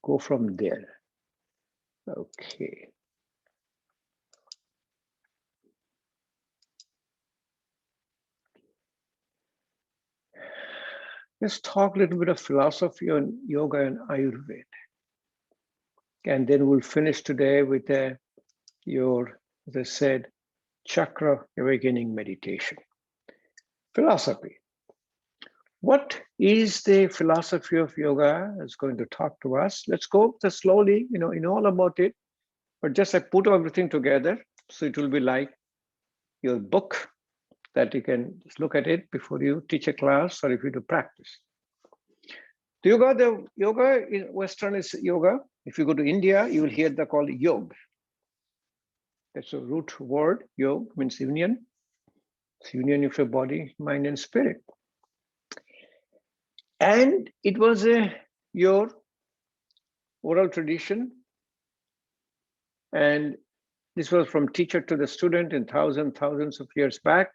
go from there. Okay. Let's talk a little bit of philosophy on yoga and Ayurveda. And then we'll finish today with your, as I said, chakra awakening meditation. Philosophy. What is the philosophy of yoga? It's going to talk to us. Let's go just slowly, you know all about it, but just I put everything together. So it will be like your book that you can just look at it before you teach a class or if you do practice. The yoga in Western is yoga. If you go to India, you will hear the called yoga. That's a root word. Yoga means union. It's union of your body, mind, and spirit. And it was your oral tradition. And this was from teacher to the student in thousands of years back.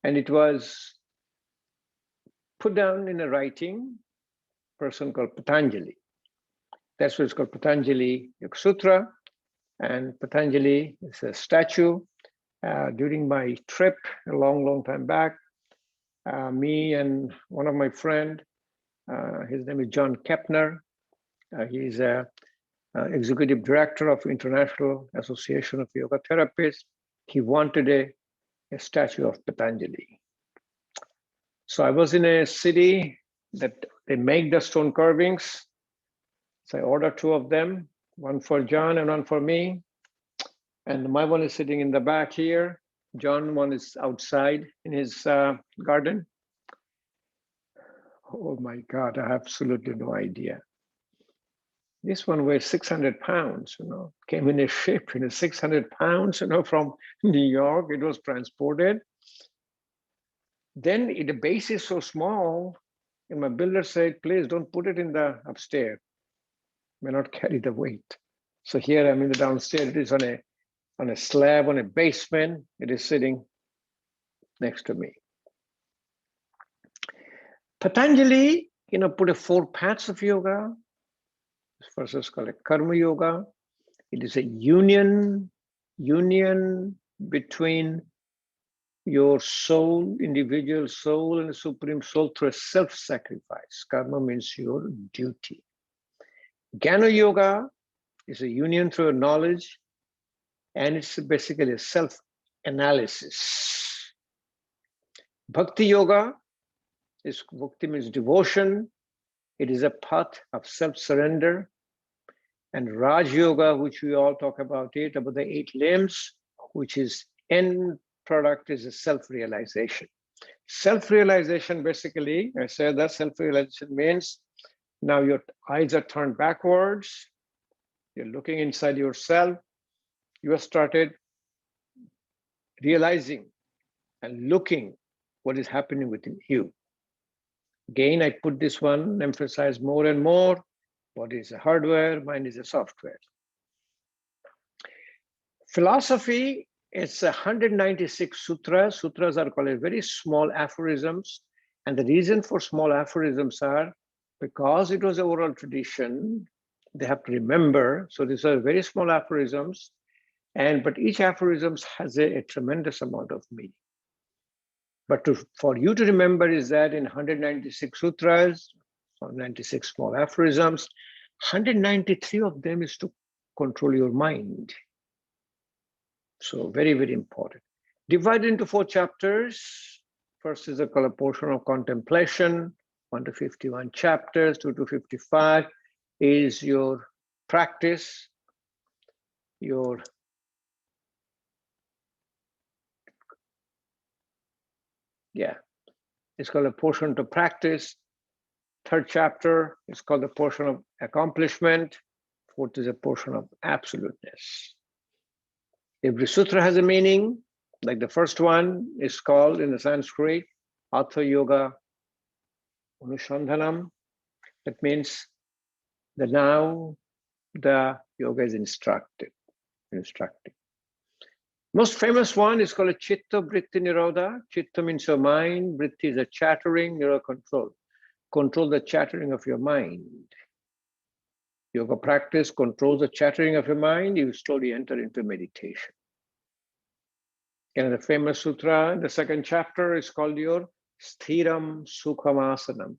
And it was put down in a writing, person called Patanjali. That's what it's called, Patanjali Yoga Sutra. And Patanjali is a statue. During my trip a long time back, me and one of my friend, his name is John Kepner. He's a executive director of International Association of Yoga Therapists. He wanted a statue of Patanjali. So I was in a city that they make the stone carvings. So I ordered 2 of them, one for John and one for me. And my one is sitting in the back here. John one is outside in his garden. Oh my God, I have absolutely no idea. This one weighs 600 pounds, came in a ship, 600 pounds, from New York. It was transported. Then the base is so small, and my builder said, please don't put it in the upstairs. May not carry the weight. So here I'm in the downstairs. It is on a slab, on a basement. It is sitting next to me. Patanjali, put 4 paths of yoga. First is called a karma yoga. It is a union between your soul, individual soul, and the supreme soul through a self-sacrifice. Karma means your duty. Jnana yoga is a union through knowledge, and it's basically a self-analysis. Bhakti yoga is, bhakti means devotion. It is a path of self-surrender. And Raj Yoga, which we all talk about the 8 limbs, which is end product is a self-realization. Self-realization, basically, I said that self-realization means now your eyes are turned backwards. You're looking inside yourself. You have started realizing and looking what is happening within you. Again, I put this one, emphasize more and more. Body is a hardware, mind is a software. Philosophy, it's 196 sutras. Sutras are called very small aphorisms. And the reason for small aphorisms are because it was an oral tradition, they have to remember. So these are very small aphorisms. But each aphorism has a tremendous amount of meaning. But for you to remember is that in 196 sutras, 96 small aphorisms, 193 of them is to control your mind. So very, very important. Divided into 4 chapters. First is a portion of contemplation, 1 to 51 chapters, 2 to 55 is your practice, it's called a portion to practice. 3rd chapter is called the portion of accomplishment. 4th is a portion of absoluteness. Every sutra has a meaning. Like the first one is called in the Sanskrit, Atha Yoga Anushandhanam. That means that now the yoga is instructive. Most famous one is called a Chitta Vritti Nirodha. Chitta means your mind. Vritti is a chattering, control. Control the chattering of your mind. Yoga practice controls the chattering of your mind. You slowly enter into meditation. And the famous sutra, the second chapter, is called your Sthiram Sukhamasanam.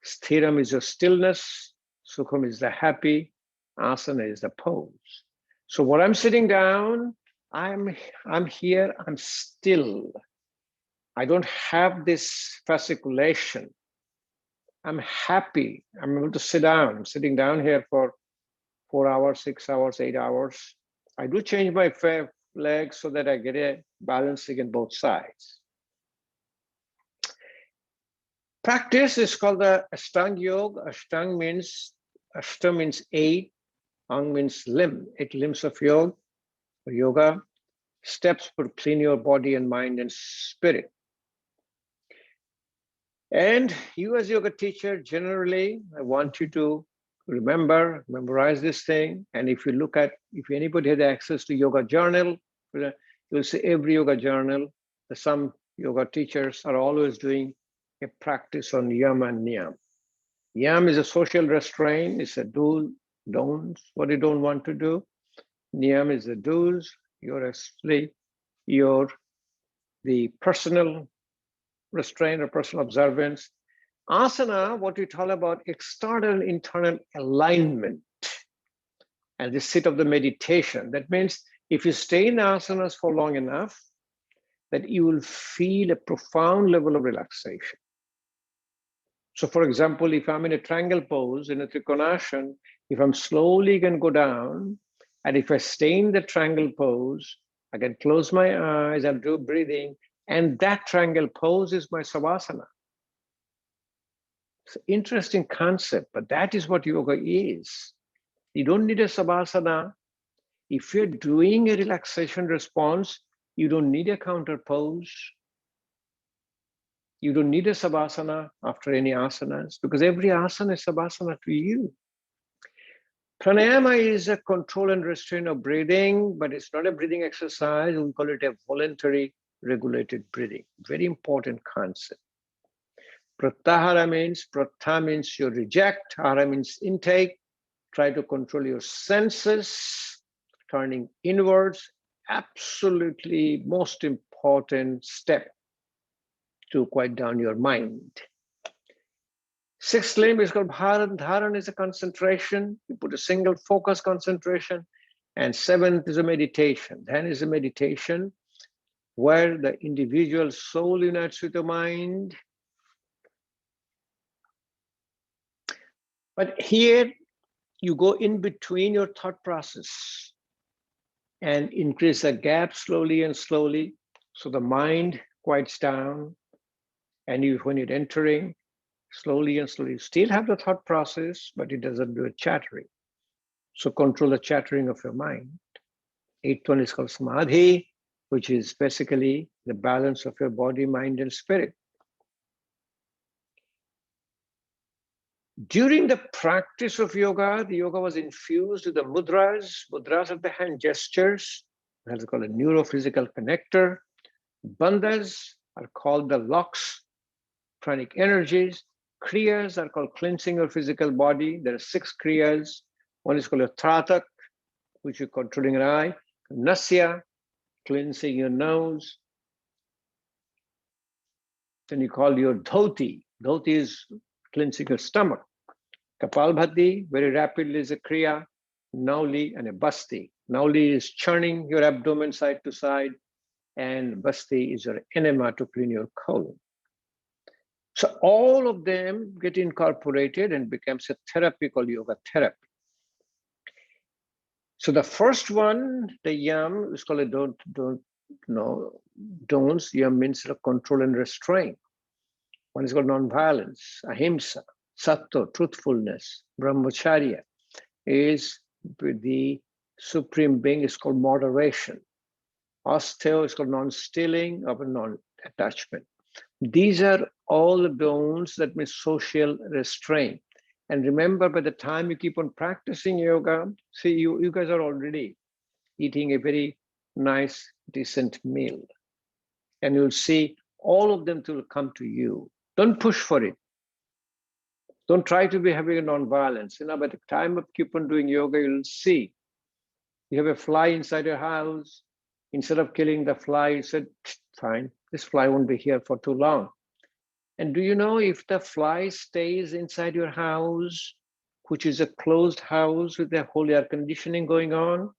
Sthiram is your stillness. Sukham is the happy. Asana is the pose. So when I'm sitting down, I'm here, I'm still. I don't have this fasciculation. I'm happy. I'm able to sit down. I'm sitting down here for 4 hours, 6 hours, 8 hours. I do change my legs so that I get a balancing in both sides. Practice is called the Ashtanga Yoga. Ashtanga means, Ashta means 8, Ang means limb, 8 limbs of yoga, steps for clean your body and mind and spirit. And you as yoga teacher, generally, I want you to memorize this thing. And if you look at, if anybody has access to yoga journal, you'll see every yoga journal, some yoga teachers are always doing a practice on yam and niyam. Yam is a social restraint, it's a do, don'ts, what you don't want to do. Niyam is the do's, the personal restraint or personal observance. Asana, what we talk about, external and internal alignment. And the sit of the meditation. That means if you stay in asanas for long enough, that you will feel a profound level of relaxation. So for example, if I'm in a triangle pose, in a Trikonasana, if I'm slowly going to go down, and if I stay in the triangle pose, I can close my eyes, I'll do breathing, and that triangle pose is my savasana. It's an interesting concept, but that is what yoga is. You don't need a savasana. If you're doing a relaxation response, you don't need a counter pose. You don't need a savasana after any asanas, because every asana is savasana to you. Pranayama is a control and restraint of breathing, but it's not a breathing exercise. We call it a voluntary regulated breathing. Very important concept. Pratyahara means, pratha means you reject, hara means intake. Try to control your senses, turning inwards. Absolutely most important step to quiet down your mind. Sixth limb is called bharan. Dharan is a concentration. You put a single focus concentration. And seventh is a meditation. Then is a meditation where the individual soul unites with the mind. But here you go in between your thought process and increase the gap slowly and slowly. So the mind quiets down. And when you're entering, slowly and slowly, you still have the thought process, but it doesn't do a chattering. So control the chattering of your mind. Eighth one is called Samadhi, which is basically the balance of your body, mind, and spirit. During the practice of yoga, the yoga was infused with the mudras. Mudras are the hand gestures. That's called a neurophysical connector. Bandhas are called the locks, pranic energies. Kriyas are called cleansing your physical body. There are 6 kriyas. One is called a tratak, which is controlling your eye. Nasya, cleansing your nose. Then you call your dhoti. Dhoti is cleansing your stomach. Kapalbhati, very rapidly, is a kriya. Nauli and a basti. Nauli is churning your abdomen side to side, and basti is your enema to clean your colon. So all of them get incorporated and becomes a therapy called yoga therapy. So the first one, the yam, is called a don'ts. Yam means control and restraint. One is called non-violence, ahimsa, sattva, truthfulness. Brahmacharya is the supreme being, is called moderation. Asteo is called non-stealing, or non-attachment. These are all the don'ts, that means social restraint. And remember, by the time you keep on practicing yoga, see, you guys are already eating a very nice, decent meal. And you'll see all of them will come to you. Don't push for it. Don't try to be having a non-violence. By the time of keep on doing yoga, you'll see you have a fly inside your house. Instead of killing the fly, you said, fine, this fly won't be here for too long. And do you know if the fly stays inside your house, which is a closed house with the whole air conditioning going on,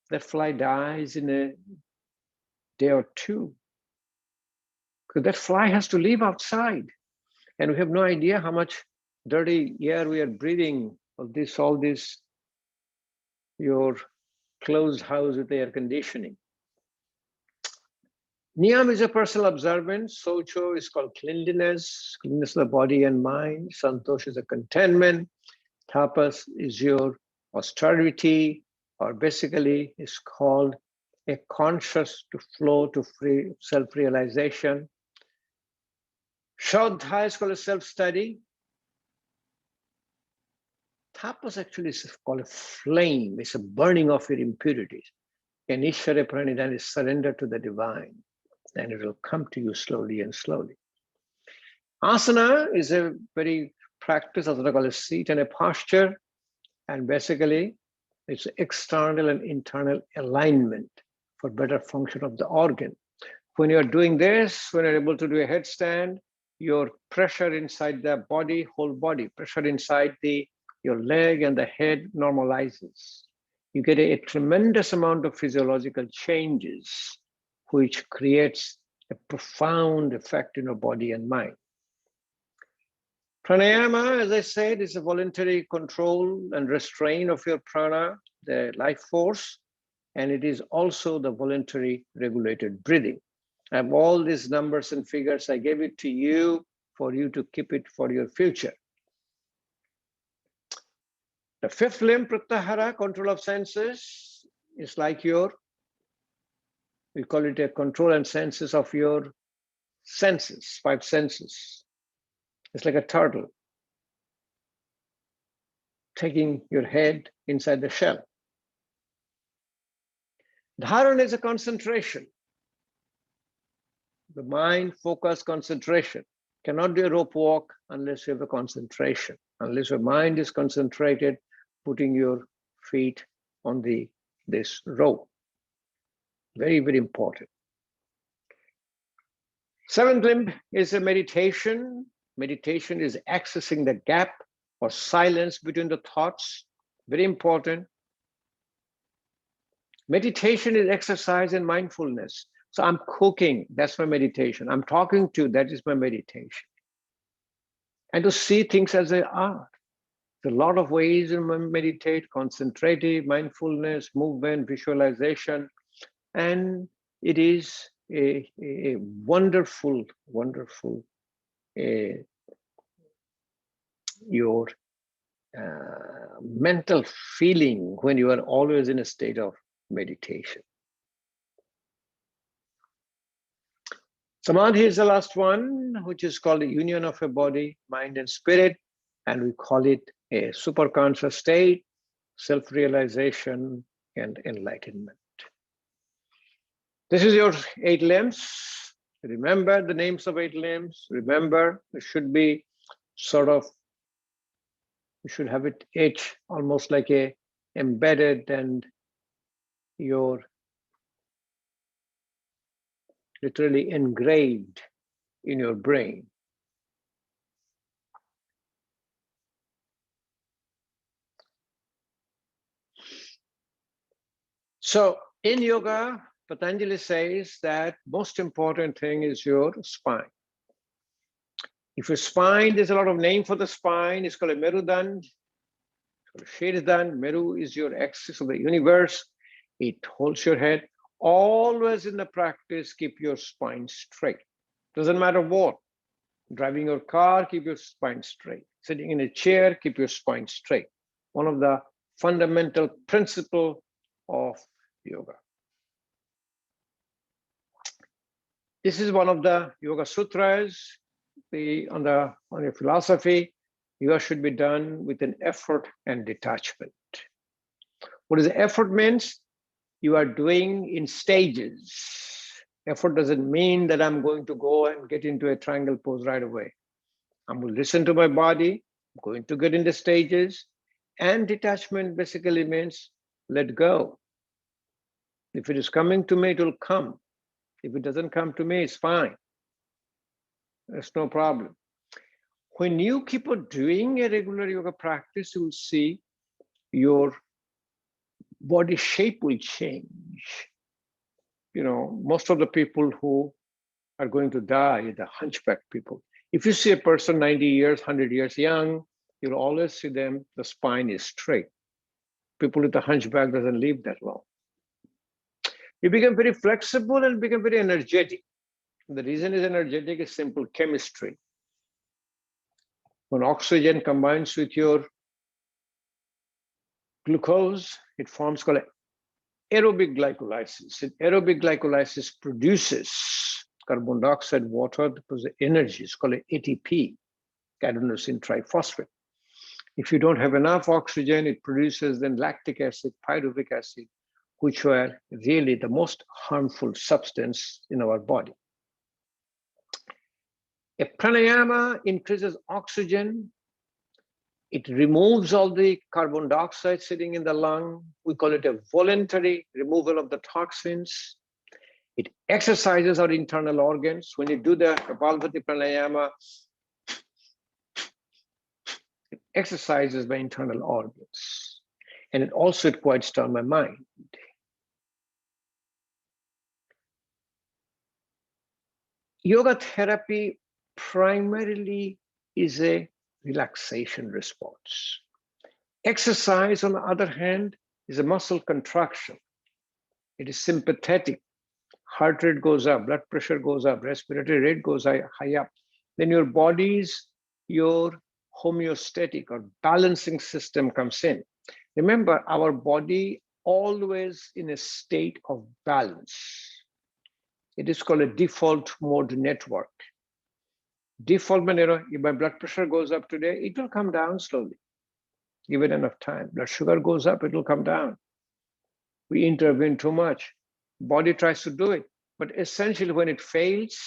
that fly dies in a day or two. Because that fly has to live outside. And we have no idea how much dirty air we are breathing, all this, your closed house with the air conditioning. Niyam is a personal observance. Socho is called cleanliness of the body and mind. Santosh is a contentment. Tapas is your austerity, or basically is called a conscious to flow to free self-realization. Shraddha is called a self-study. Tapas actually is called a flame. It's a burning of your impurities. And Ishvara Pranidhan is surrender to the divine. And it will come to you slowly and slowly. Asana is a very practice, asana called a seat and a posture. And basically, it's external and internal alignment for better function of the organ. When you're doing this, when you're able to do a headstand, your pressure inside the body, whole body, pressure inside your leg and the head normalizes. You get a tremendous amount of physiological changes, which creates a profound effect in your body and mind. Pranayama, as I said, is a voluntary control and restraint of your prana, the life force, and it is also the voluntary regulated breathing. I have all these numbers and figures. I gave it to you for you to keep it for your future. The fifth limb, Pratyahara, control of senses, is like we call it a control and senses of your senses, 5 senses. It's like a turtle taking your head inside the shell. Dharana is a concentration. The mind, focus, concentration. Cannot do a rope walk unless you have a concentration. Unless your mind is concentrated, putting your feet on this rope. Very, very important. Seventh limb is a meditation. Meditation is accessing the gap or silence between the thoughts. Very important. Meditation is exercise and mindfulness. So I'm cooking, that's my meditation. I'm talking to, that is my meditation. And to see things as they are. There's a lot of ways in meditate, concentrative, mindfulness, movement, visualization. And it is a wonderful, wonderful, your mental feeling when you are always in a state of meditation. Samadhi is the last one, which is called the union of a body, mind, and spirit. And we call it a superconscious state, self-realization, and enlightenment. This is your 8 limbs. Remember the names of 8 limbs. Remember, it should be sort of, you should have it each almost like a embedded and your literally engraved in your brain. So in yoga, Patanjali says that most important thing is your spine. If your spine, there's a lot of name for the spine. It's called a Merudand, Shirdand. Meru is your axis of the universe. It holds your head. Always in the practice, keep your spine straight. Doesn't matter what. Driving your car, keep your spine straight. Sitting in a chair, keep your spine straight. One of the fundamental principles of yoga. This is one of the Yoga Sutras. On your philosophy, yoga should be done with an effort and detachment. What does effort means? You are doing in stages. Effort doesn't mean that I'm going to go and get into a triangle pose right away. I'm going to listen to my body. I'm going to get in the stages. And detachment basically means let go. If it is coming to me, it will come. If it doesn't come to me, it's fine. There's no problem. When you keep on doing a regular yoga practice, you will see your body shape will change. You know, most of the people who are going to die, the hunchback people. If you see a person 90 years, 100 years young, you'll always see them, the spine is straight. People with the hunchback doesn't live that long. You become very flexible and become very energetic. The reason is energetic is simple chemistry. When oxygen combines with your glucose, it forms called aerobic glycolysis. And aerobic glycolysis produces carbon dioxide, water, because the energy is called ATP, adenosine triphosphate. If you don't have enough oxygen, it produces then lactic acid, pyruvic acid, which were really the most harmful substance in our body. A pranayama increases oxygen. It removes all the carbon dioxide sitting in the lung. We call it a voluntary removal of the toxins. It exercises our internal organs. When you do the Kapalbhati pranayama, it exercises my internal organs. And it also quiets down my mind. Yoga therapy primarily is a relaxation response. Exercise, on the other hand, is a muscle contraction. It is sympathetic. Heart rate goes up, blood pressure goes up, respiratory rate goes high up. Then your body's, your homeostatic or balancing system comes in. Remember, our body always in a state of balance. It is called a default mode network. Default mode, if my blood pressure goes up today, it will come down slowly. Give it enough time. Blood sugar goes up, it will come down. We intervene too much. Body tries to do it. But essentially, when it fails,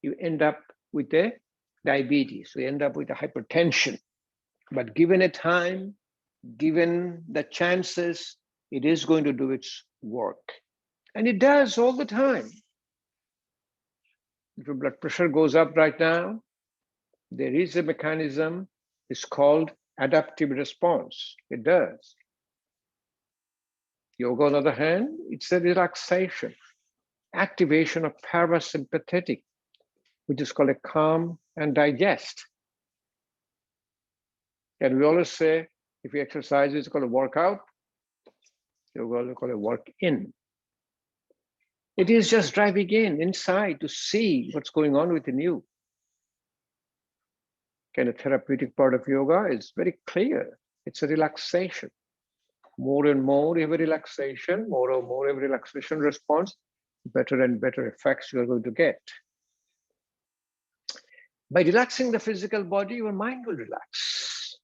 you end up with a diabetes. We end up with a hypertension. But given a time, given the chances, it is going to do its work. And it does all the time. If your blood pressure goes up right now, there is a mechanism, it's called adaptive response. It does. Yoga, on the other hand, it's a relaxation, activation of parasympathetic, which is called a calm and digest. And we always say, if you exercise, it's called a workout. Yoga is called a work in. It is just driving inside to see what's going on within you. And the therapeutic part of yoga is very clear. It's a relaxation. More and more you have a relaxation, more and more you have a relaxation response, better and better effects you are going to get. By relaxing the physical body, your mind will relax.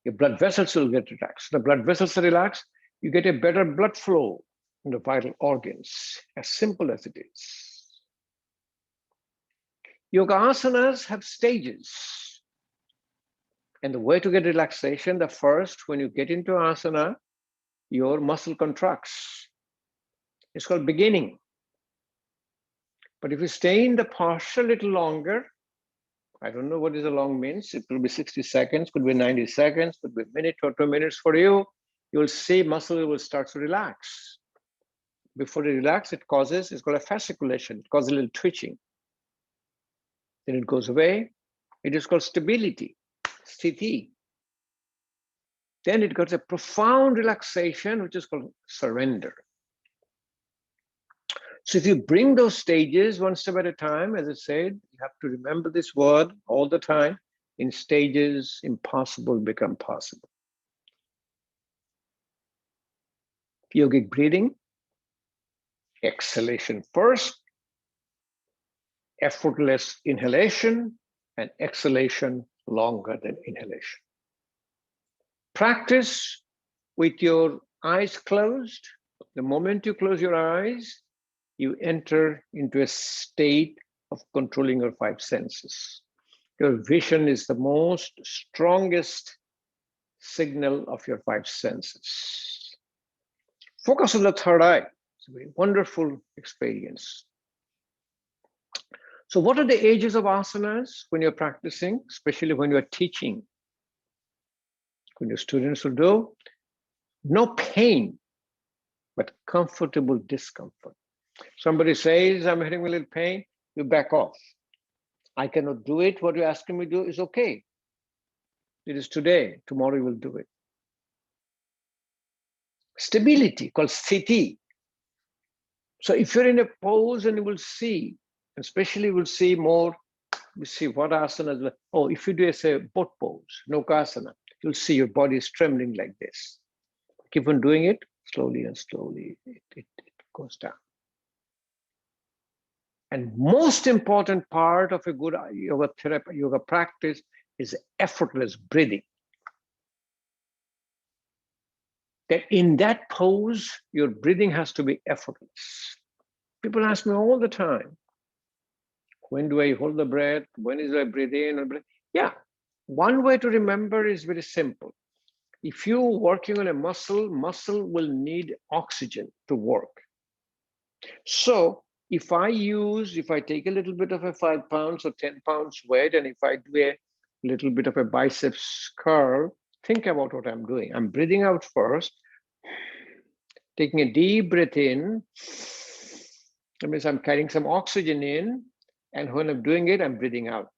Your blood vessels will get relaxed. The blood vessels are relaxed, you get a better blood flow in the vital organs, as simple as it is. Yoga asanas have stages. And the way to get relaxation, the first, when you get into asana, your muscle contracts. It's called beginning. But if you stay in the posture a little longer, I don't know what is a long means. It will be 60 seconds, could be 90 seconds, could be a minute or 2 minutes for you. You'll see muscle will start to relax. Before it relaxes, it's called a fasciculation. It causes a little twitching. Then it goes away. It is called stability, sthiti. Then it got a profound relaxation, which is called surrender. So if you bring those stages one step at a time, as I said, you have to remember this word all the time. In stages, impossible become possible. Yogic breathing, exhalation first, effortless inhalation, and exhalation longer than inhalation. Practice with your eyes closed. The moment you close your eyes, you enter into a state of controlling your five senses. Your vision is the most strongest signal of your five senses. Focus on the third eye. It's a very wonderful experience. So what are the ages of asanas when you're practicing, especially when you're teaching? When your students will do, no pain, but comfortable discomfort. Somebody says, I'm having a little pain, you back off. I cannot do it. What you're asking me to do is okay. It is today. Tomorrow you will do it. Stability, called sthiti. So if you're in a pose, and you will see, especially you will see more, you see what asanas. Oh, if you do a say boat pose, nokasana, you'll see your body is trembling like this. Keep on doing it slowly and slowly. It goes down. And most important part of a good yoga therapy, yoga practice is effortless breathing. That in that pose, your breathing has to be effortless. People ask me all the time, when do I hold the breath? When is I breathe in or breathe? Yeah, one way to remember is very simple. If you're working on a muscle, muscle will need oxygen to work. So if I take a little bit of a 5 pounds or 10 pounds weight, and if I do a little bit of a biceps curl, think about what I'm doing. I'm breathing out first, taking a deep breath in. That means I'm carrying some oxygen in, and when I'm doing it, I'm breathing out.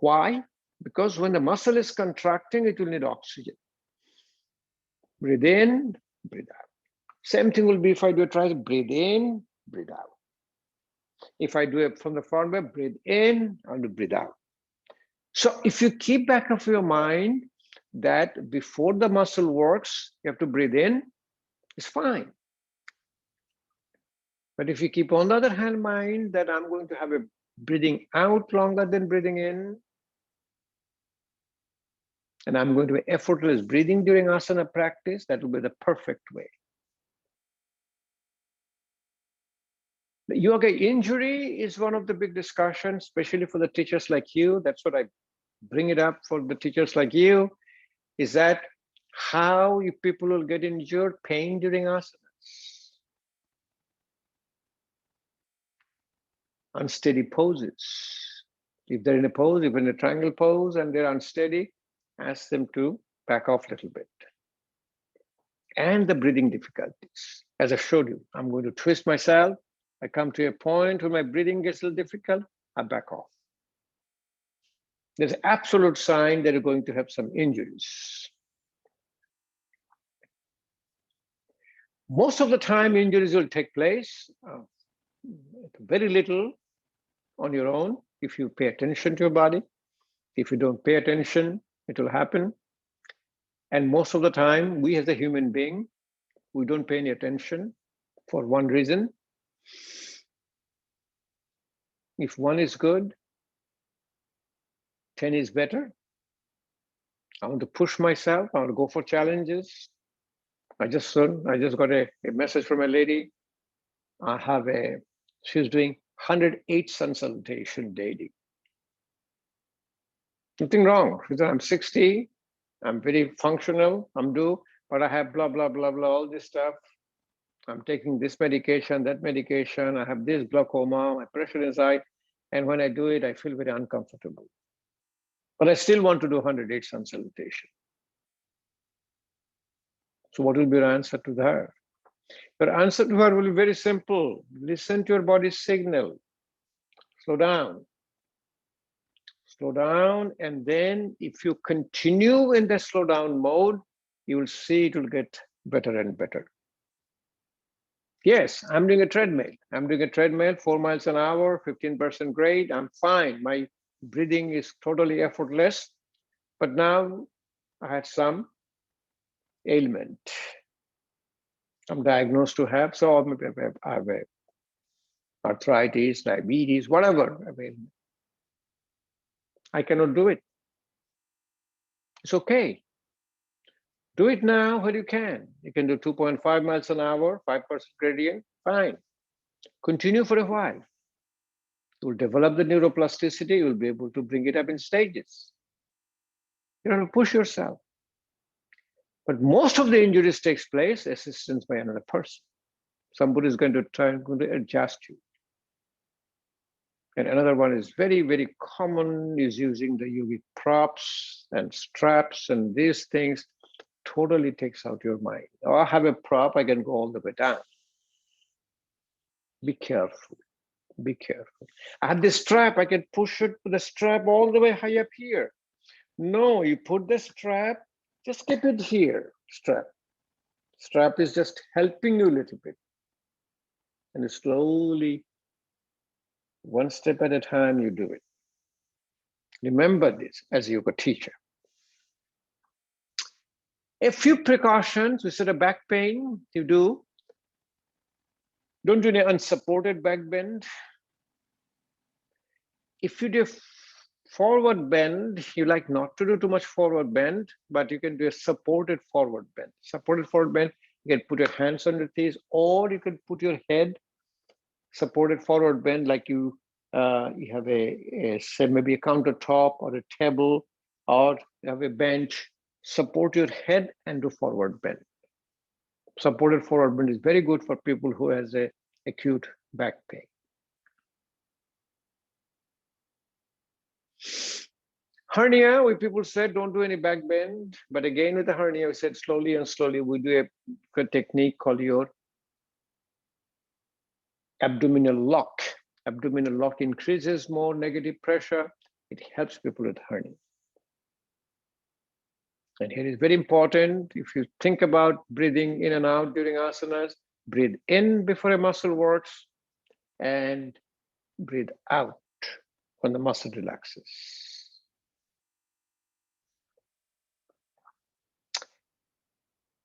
Why? Because when the muscle is contracting, it will need oxygen. Breathe in, breathe out. Same thing will be if I do a try to breathe in, breathe out. If I do it from the front way, breathe in and breathe out. So if you keep back of your mind that before the muscle works, you have to breathe in, it's fine. But if you keep on the other hand mind that I'm going to have a breathing out longer than breathing in, and I'm going to be effortless breathing during asana practice, that will be the perfect way. The yoga injury is one of the big discussions, especially for the teachers like you. That's what I bring it up for the teachers like you, is that how you people will get injured, pain during asanas. Unsteady poses. If they're in a pose, if in a triangle pose and they're unsteady, ask them to back off a little bit. And the breathing difficulties. As I showed you, I'm going to twist myself. I come to a point where my breathing gets a little difficult, I back off. There's an absolute sign that you're going to have some injuries. Most of the time, injuries will take place very little on your own if you pay attention to your body. If you don't pay attention, it will happen. And most of the time, we as a human being, we don't pay any attention for one reason. If one is good, 10 is better. I want to push myself. I want to go for challenges. I just got a message from a lady. She's doing 108 sun salutation daily. Nothing wrong. She said, I'm 60. I'm very functional. but I have blah, blah, blah, blah, all this stuff. I'm taking this medication, that medication. I have this glaucoma, my pressure is high. And when I do it, I feel very uncomfortable. But I still want to do 108 sun salutation. So what will be your answer to her? Your answer to her will be very simple. Listen to your body's signal. Slow down. Slow down. And then if you continue in the slow down mode, you will see it will get better and better. Yes, I'm doing a treadmill. I'm doing a treadmill, 4 miles an hour, 15% grade. I'm fine. My breathing is totally effortless. But now I had some ailment. I'm diagnosed to have, so maybe I have arthritis, diabetes, whatever. I mean, I cannot do it. It's okay. Do it now when you can. You can do 2.5 miles an hour, 5% gradient, fine. Continue for a while. You will develop the neuroplasticity, you will be able to bring it up in stages. You have to push yourself. But most of the injuries takes place assistance by another person. Somebody is going to try and going to adjust you. And another one is very, very common is using the yogic props and straps and these things totally takes out your mind. Oh, I have a prop, I can go all the way down. Be careful, be careful. I have this strap, I can push it with the strap all the way high up here. No, you put the strap, just keep it here, strap. Strap is just helping you a little bit. And slowly, one step at a time, you do it. Remember this as a yoga teacher. A few precautions, instead of back pain, you do. Don't do any unsupported back bend. If you do forward bend, you like not to do too much forward bend, but you can do a supported forward bend. Supported forward bend, you can put your hands on your knees, or you can put your head supported forward bend, like you have say maybe a countertop or a table, or you have a bench. Support your head and do forward bend. Supported forward bend is very good for people who has a acute back pain. Hernia, people said don't do any back bend, but again with the hernia, we said slowly and slowly we do a technique called your abdominal lock. Abdominal lock increases more negative pressure. It helps people with hernia. And here is very important, if you think about breathing in and out during asanas, breathe in before a muscle works and breathe out when the muscle relaxes.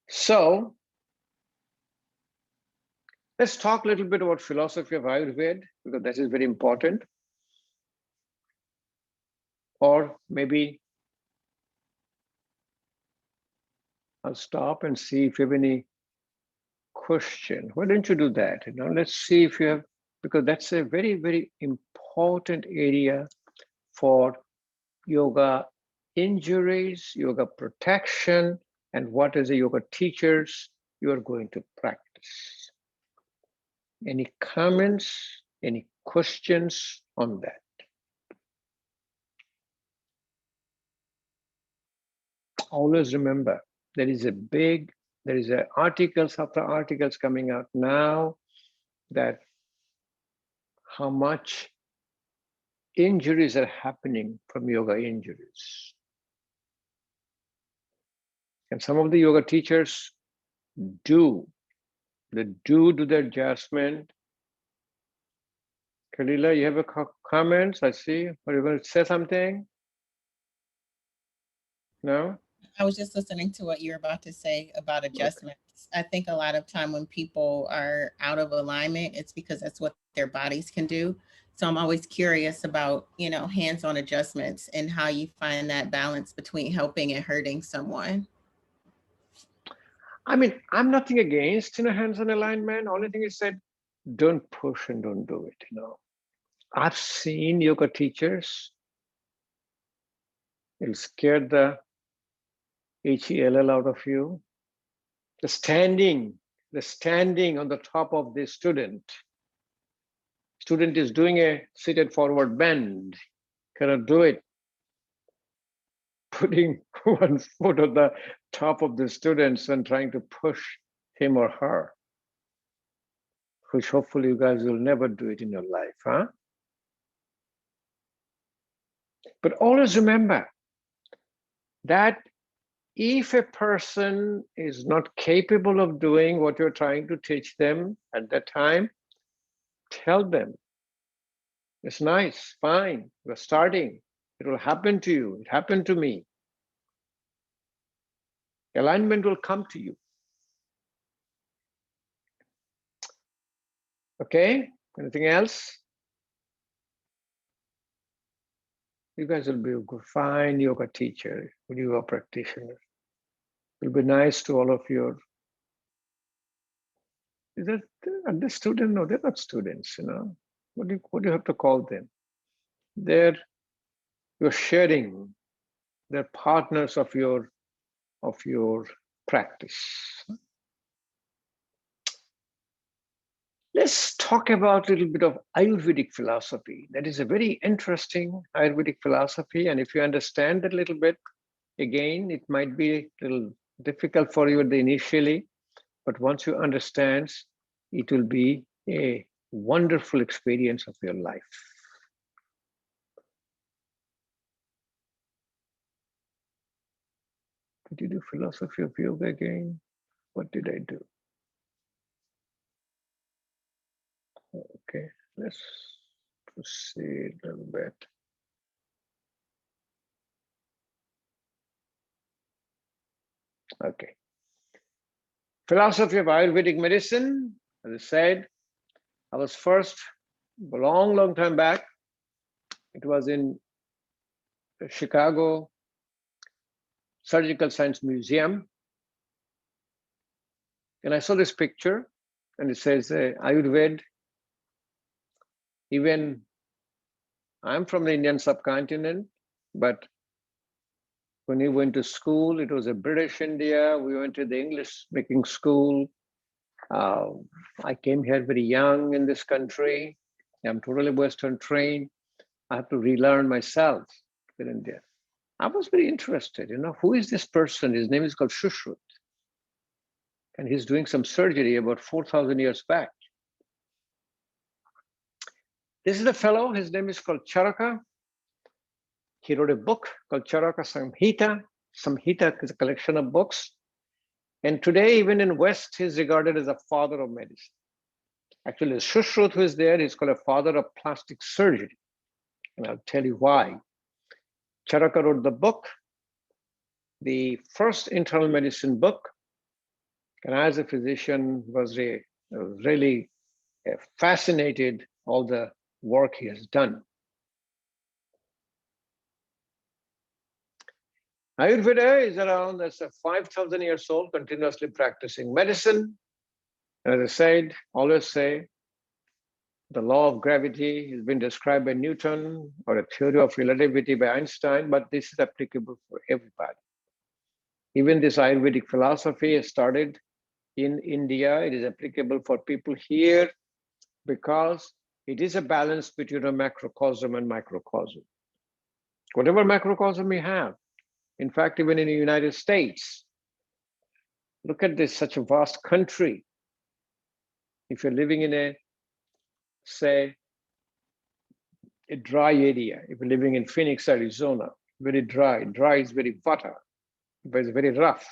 So let's talk a little bit about philosophy of Ayurveda, because that is very important. Or maybe I'll stop and see if you have any question. Why don't you do that? Let's see if you have, because that's a very, very important area for yoga injuries, yoga protection, and what as a yoga teachers you are going to practice. Any comments, any questions on that? Always remember, there is articles after articles coming out now that how much injuries are happening from yoga injuries. And some of the yoga teachers do the adjustment. Kalila, you have a comments? I see. Are you going to say something? No? I was just listening to what you're about to say about adjustments. Okay. I think a lot of time when people are out of alignment, it's because that's what their bodies can do. So I'm always curious about, hands-on adjustments and how you find that balance between helping and hurting someone. I mean, I'm nothing against, hands-on alignment. Only thing is said, don't push and don't do it, I've seen yoga teachers, it'll scare the HELL out of you. The standing on the top of the student. Student is doing a seated forward bend, cannot do it. Putting one foot on the top of the students and trying to push him or her, which hopefully you guys will never do it in your life, huh? But always remember that if a person is not capable of doing what you're trying to teach them at that time, tell them, it's nice, fine, we're starting. It will happen to you. It happened to me. Alignment will come to you. Okay, anything else? You guys will be a fine yoga teacher, yoga practitioner. It'll be nice to all of your. Are they students? No, they're not students, what do you have to call them? You're sharing, they're partners of your practice. Let's talk about a little bit of Ayurvedic philosophy. That is a very interesting Ayurvedic philosophy. And if you understand that a little bit, again, it might be a little difficult for you initially, but once you understand, it will be a wonderful experience of your life. Did you do philosophy of yoga again? What did I do? Okay, let's proceed a little bit. Okay. Philosophy of Ayurvedic medicine, as I said, I was first, a long time back, it was in Chicago Surgical Science Museum. And I saw this picture and it says Ayurveda. Even I'm from the Indian subcontinent, but when we went to school, it was a British India. We went to the English speaking school. I came here very young in this country. I'm totally Western trained. I have to relearn myself in India. I was very interested, who is this person? His name is called Shushruth. And he's doing some surgery about 4,000 years back. This is a fellow, his name is called Charaka. He wrote a book called Charaka Samhita. Samhita is a collection of books. And today, even in West, he's regarded as a father of medicine. Actually, Shushruth, who is there, he's called a father of plastic surgery. And I'll tell you why. Charaka wrote the book, the first internal medicine book. And as a physician, was really fascinated all the work he has done. Ayurveda is around, that's 5,000 years old, continuously practicing medicine. And as I said, always say, the law of gravity has been described by Newton or a theory of relativity by Einstein, but this is applicable for everybody. Even this Ayurvedic philosophy has started in India. It is applicable for people here because it is a balance between a macrocosm and microcosm. Whatever macrocosm you have, in fact, even in the United States, look at this, such a vast country. If you're living in say, a dry area, if you're living in Phoenix, Arizona, very dry is very butter, but it's very rough.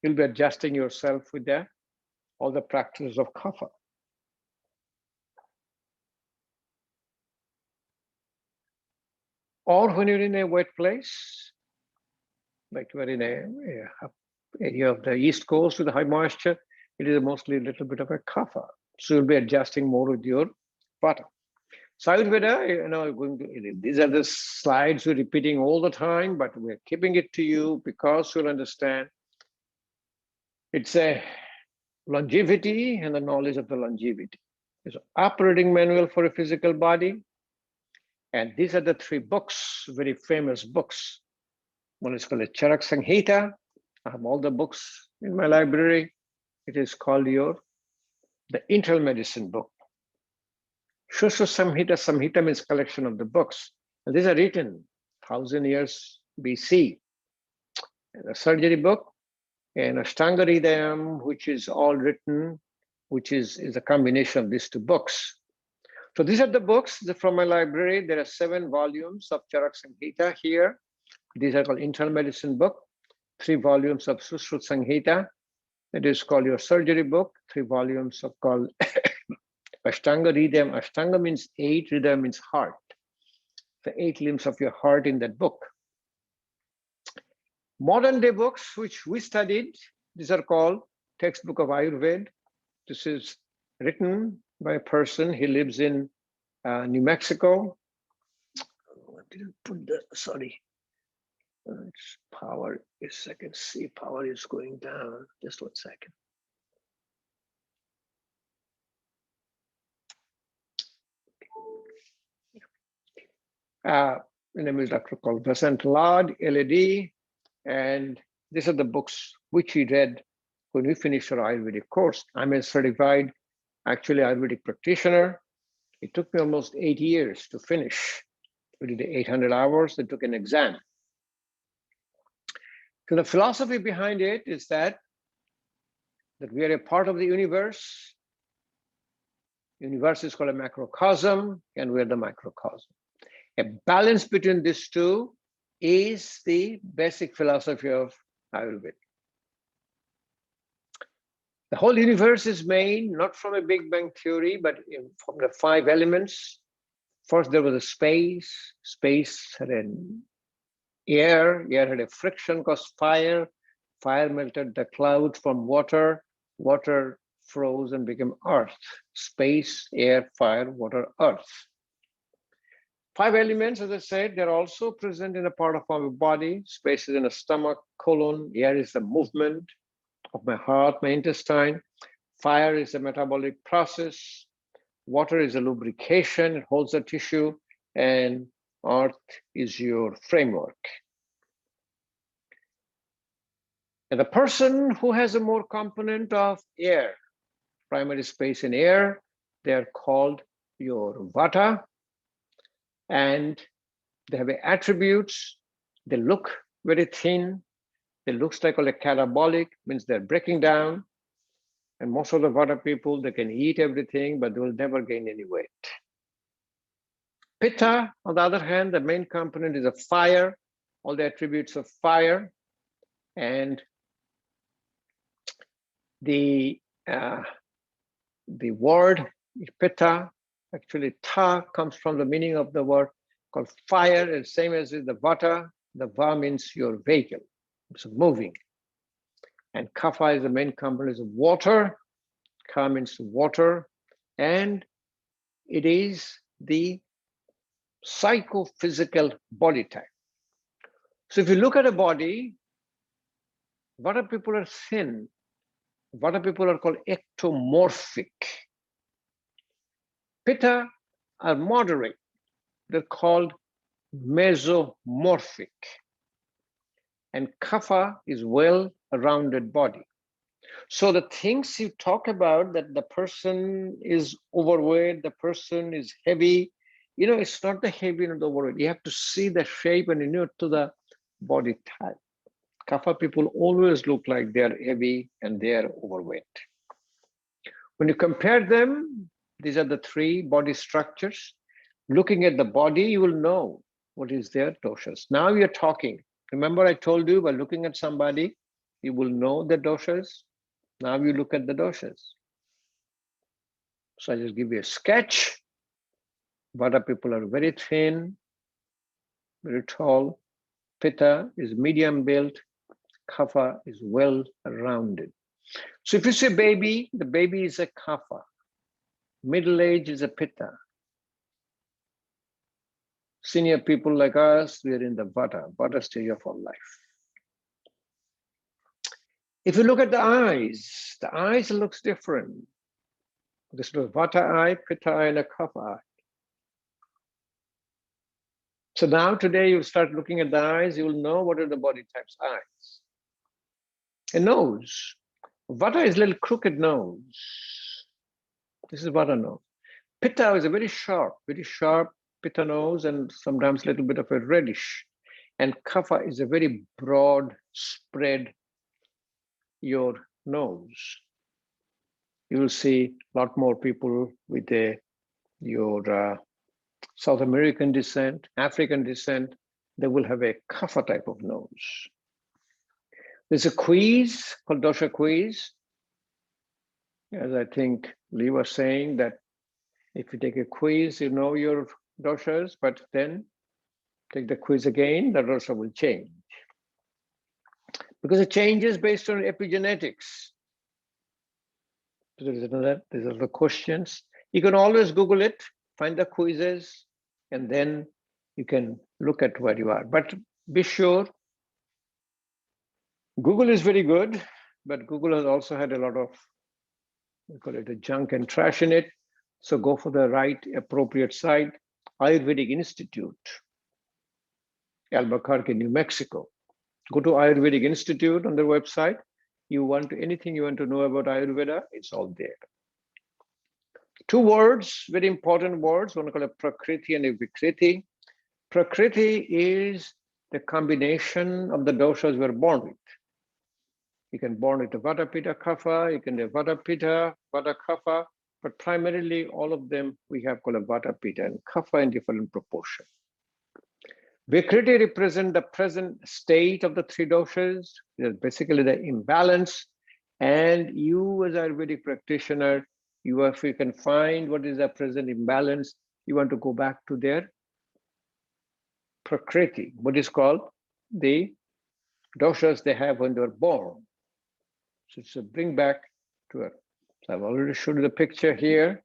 You'll be adjusting yourself with all the practices of kapha. Or when you're in a wet place, like you're in a area of the East Coast with high moisture, it is mostly a little bit of a kapha. So you'll be adjusting more with your vata. So Ayurveda, these are the slides we're repeating all the time, but we're keeping it to you because you'll understand. It's a longevity and the knowledge of the longevity. It's an operating manual for a physical body. And these are the three books, very famous books. One is called the Charak Samhita. I have all the books in my library. It is called the internal medicine book. Shusha Samhita. Samhita means collection of the books. And these are written 1,000 years BC. And the surgery book and Ashtanga Hridayam, which is all written, which is a combination of these two books. So these are the books from my library. There are 7 volumes of Charak Samhita here. These are called internal medicine book. 3 volumes of Sushruta Samhita. It is called your surgery book. 3 volumes of called Ashtanga Hridayam. Ashtanga means 8, Hridayam means heart. The 8 limbs of your heart in that book. Modern day books, which we studied, these are called textbook of Ayurveda. This is written by a person. He lives in New Mexico. I didn't put the, sorry. It's power is, I can see power is going down. Just 1 second. The name is Dr. called Vasant Lad, LAD, and these are the books which he read when we finished our Ayurvedic course. I'm a certified, actually, Ayurvedic practitioner. It took me almost 8 years to finish. We did 800 hours, I took an exam. So the philosophy behind it is that we are a part of the universe. The universe is called a macrocosm, and we're the microcosm. A balance between these two is the basic philosophy of Ayurveda. The whole universe is made not from a Big Bang theory, but from the 5 elements. First, there was a space. Space had an air. Air had a friction caused fire. Fire melted the clouds from water. Water froze and became earth. Space, air, fire, water, earth. 5 elements, as I said, they're also present in a part of our body. Space is in the stomach, colon. Air is the movement of my heart, my intestine. Fire is a metabolic process. Water is a lubrication, it holds the tissue, and earth is your framework. And the person who has a more component of air, primary space in air, they're called your vata, and they have attributes. They look very thin. They look like a catabolic, means they're breaking down. And most of the vata people, they can eat everything, but they will never gain any weight. Pitta, on the other hand, the main component is a fire, all the attributes of fire. And the word pitta, actually ta comes from the meaning of the word called fire, and same as with the vata. The va means your vehicle, it's moving. And kapha is the main component of water. Ka means water, and it is the psychophysical body type. So if you look at a body, vata people are thin. Vata people are called ectomorphic. Pitta are moderate. They're called mesomorphic. And kapha is well-rounded body. So the things you talk about, that the person is overweight, the person is heavy, it's not the heavy and the overweight. You have to see the shape and to the body type. Kapha people always look like they're heavy and they're overweight. When you compare them, these are the 3 body structures. Looking at the body, you will know what is their doshas. Now you're talking. Remember I told you by looking at somebody, you will know the doshas. Now you look at the doshas. So I just give you a sketch. Vata people are very thin, very tall. Pitta is medium built. Kapha is well-rounded. So if you say baby, the baby is a kapha. Middle age is a pitta. Senior people like us, we are in the vata stage of our life. If you look at the eyes looks different. This is a vata eye, pitta eye, and a kapha eye. So now today you start looking at the eyes, you will know what are the body types eyes. A nose. Vata is a little crooked nose. This is vata nose. Pitta is a very sharp pitta nose, and sometimes a little bit of a reddish. And kapha is a very broad spread your nose. You will see a lot more people with your South American descent, African descent. They will have a kapha type of nose. There's a quiz called Dosha Quiz. As I think Lee was saying, that if you take a quiz, you know your doshas, but then take the quiz again, the dosha will change. Because it changes based on epigenetics. So these are the questions. You can always Google it, find the quizzes, and then you can look at where you are. But be sure, Google is very good, but Google has also had a lot of, we call it a junk and trash in it. So go for the right appropriate site. Ayurvedic Institute Albuquerque, New Mexico. Go to Ayurvedic Institute on their website. Anything you want to know about Ayurveda, it's all there. Two words, very important words, one called Prakriti and Vikriti. Prakriti is the combination of the doshas we're born with. You can born with a Vata, Pitta, Kapha, you can have Vata, Pitta, Vata, Kapha, but primarily all of them we have called a Vata, Pitta, and Kapha in different proportion. Vikriti represent the present state of the three doshas, basically the imbalance. And you as an Ayurvedic practitioner, if you can find what is the present imbalance, you want to go back to their Prakriti, what is called the doshas they have when they were born. So it's a bring back to it. So I've already showed you the picture here.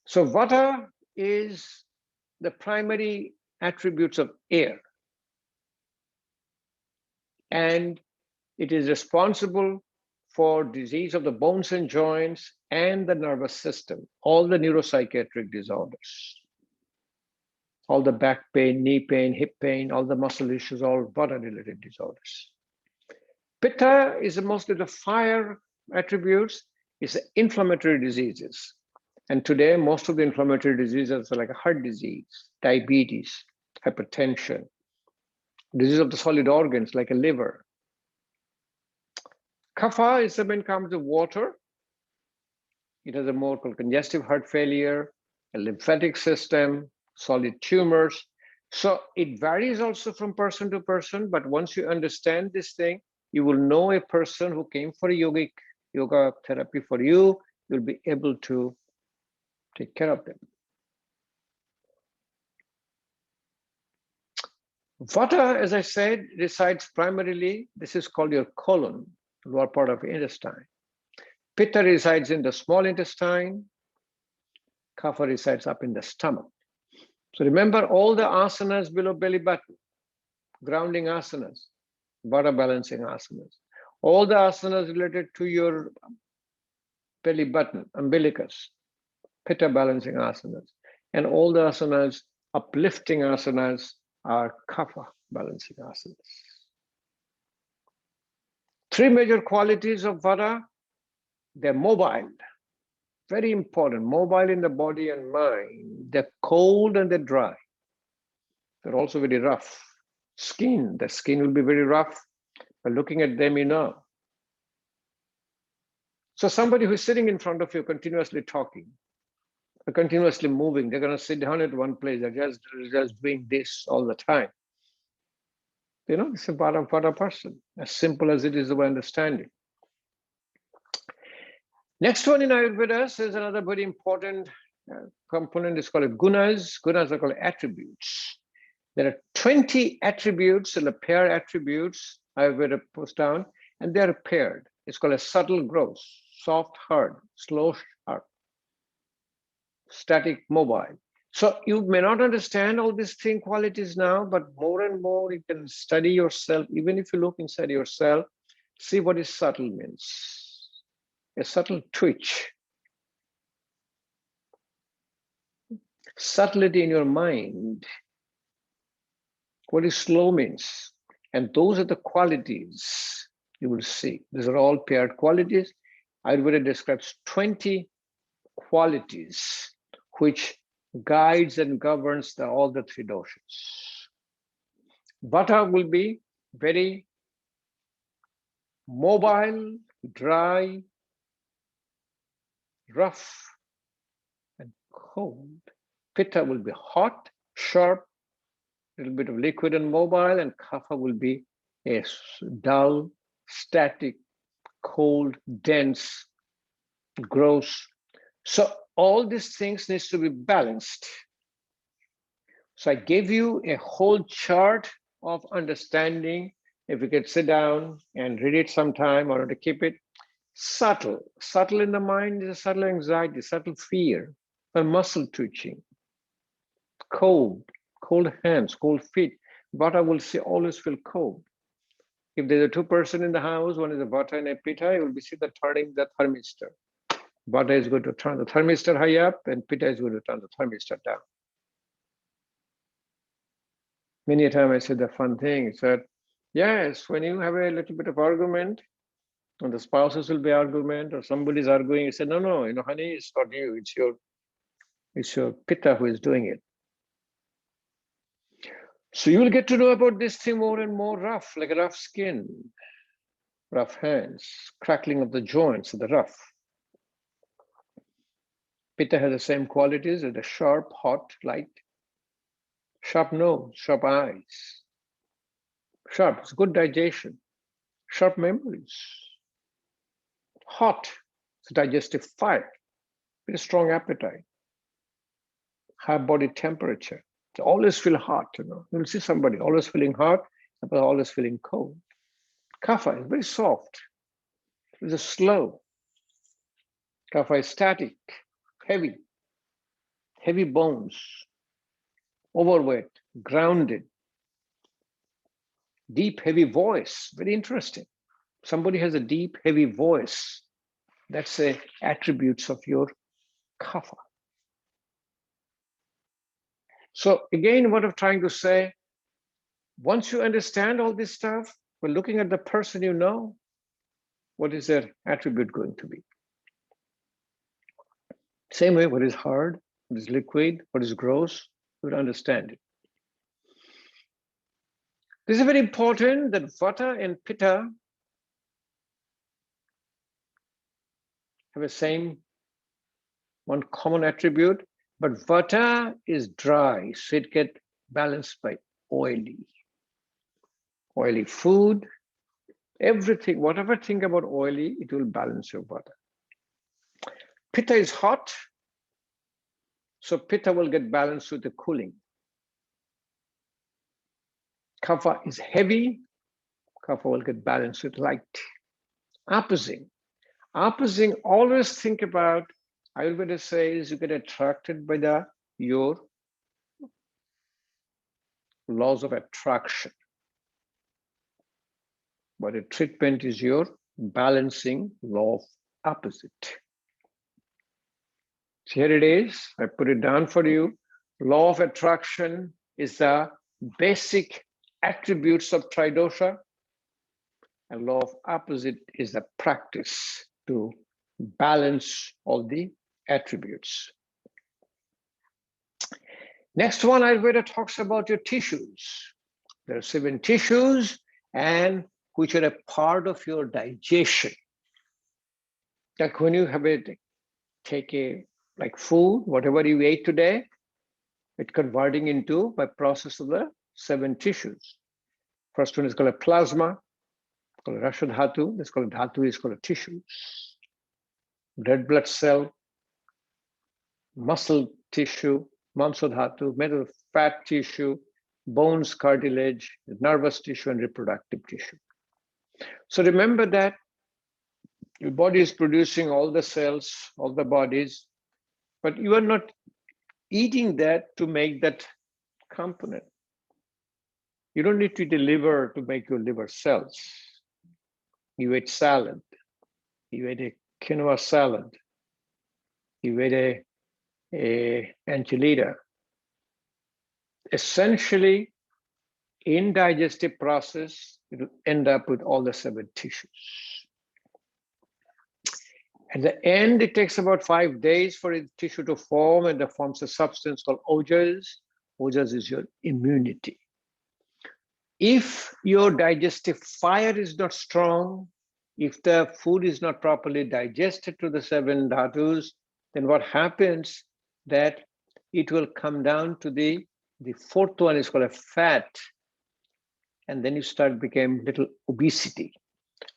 So Vata is the primary attributes of air. And it is responsible for disease of the bones and joints and the nervous system, all the neuropsychiatric disorders, all the back pain, knee pain, hip pain, all the muscle issues, all Vata-related disorders. Pitta is mostly the fire attributes, is inflammatory diseases. And today, most of the inflammatory diseases are like heart disease, diabetes, hypertension, disease of the solid organs like a liver. Kapha is the main comes of water. It has a more called congestive heart failure, a lymphatic system, solid tumors. So it varies also from person to person, but once you understand this thing, you will know a person who came for a yoga therapy for you, you'll be able to take care of them. Vata, as I said, resides primarily, this is called your colon, lower part of your intestine. Pitta resides in the small intestine. Kapha resides up in the stomach. So remember all the asanas below belly button, grounding asanas, Vata balancing asanas. All the asanas related to your belly button, umbilicus, Pitta balancing asanas. And all the asanas, uplifting asanas, are Kapha balancing asanas. Three major qualities of Vata. They're mobile, very important, mobile in the body and mind. They're cold and they're dry. They're also very rough. The skin will be very rough. By looking at them, you know. So somebody who's sitting in front of you continuously talking, or continuously moving, they're going to sit down at one place. They're just doing this all the time. You know, it's a Vata person, as simple as it is the way understanding. Next one in Ayurveda is another very important component. It's called GUNAS. GUNAS are called attributes. There are 20 attributes, and the pair attributes Ayurveda puts down, and they are paired. It's called a subtle growth, soft, hard, slow, sharp, static, mobile. So you may not understand all these thing qualities now, but more and more you can study yourself. Even if you look inside yourself, see what is subtle means. A subtle twitch, subtlety in your mind. What is slow means. And those are the qualities you will see. These are all paired qualities. Ayurveda describes 20 qualities which guides and governs all the three doshas. Vata will be very mobile, dry, rough, and cold. Pitta will be hot, sharp, a little bit of liquid and mobile, and Kapha will be a dull, static, cold, dense, gross. So all these things needs to be balanced. So I gave you a whole chart of understanding. If you could sit down and read it sometime or to keep it subtle. Subtle in the mind is a subtle anxiety, subtle fear, a muscle twitching, cold hands, cold feet. Vata will always feel cold. If there's a two-person in the house, one is a Vata and a Pitta, you will be see the turning the thermistor. Vata is going to turn the thermistor high up and Pitta is going to turn the thermistor down. Many a time I said the fun thing is that, yes, when you have a little bit of argument, and the spouses will be argument, or somebody's arguing, you say, no, no, honey, it's not you, it's your pitta who is doing it. So you will get to know about this thing more and more rough, like a rough skin, rough hands, crackling of the joints of the rough. Pitta has the same qualities as the sharp, hot, light, sharp nose, sharp eyes, sharp, it's good digestion, sharp memories, hot, it's digestive fire, very strong appetite, high body temperature. They always feel hot, You'll see somebody always feeling hot, but always feeling cold. Kapha is very soft. It's slow. Kapha is static, heavy bones, overweight, grounded, deep, heavy voice. Very interesting. Somebody has a deep, heavy voice. That's the attributes of your kapha. So again, what I'm trying to say, once you understand all this stuff, we're looking at the person you know, what is their attribute going to be? Same way, what is hard, what is liquid, what is gross, you would understand it. This is very important that vata and pitta have the same one common attribute, but vata is dry, so it gets balanced by oily food, everything, whatever think about oily, it will balance your vata. Pitta is hot, so pitta will get balanced with the cooling. Kapha is heavy, kapha will get balanced with light. Opposing, always think about, Ayurveda says you get attracted by your laws of attraction. But the treatment is your balancing law of opposite. So here it is, I put it down for you. Law of attraction is the basic attributes of tridosha, and law of opposite is the practice to balance all the attributes. Next one, Ayurveda talks about your tissues. There are 7 tissues, and which are a part of your digestion. Like when you have like food, whatever you ate today, it's converting into by process of the 7 tissues. First one is called a plasma, called a rasha dhatu. It's called a dhatu, is called a tissue. Red blood cell, muscle tissue, mamsa dhatu, metal fat tissue, bones, cartilage, nervous tissue, and reproductive tissue. So remember that your body is producing all the cells, all the bodies, but you are not eating that to make that component. You don't need to eat a liver to make your liver cells. You ate salad, you ate a quinoa salad, you ate a enchilada. Essentially, in digestive process, it will end up with all the 7 tissues. At the end, it takes about 5 days for the tissue to form, and it forms a substance called Ojas. Ojas is your immunity. If your digestive fire is not strong, if the food is not properly digested to the 7 dhatus, then what happens that it will come down to the 4th one is called a fat, and then you start become little obesity.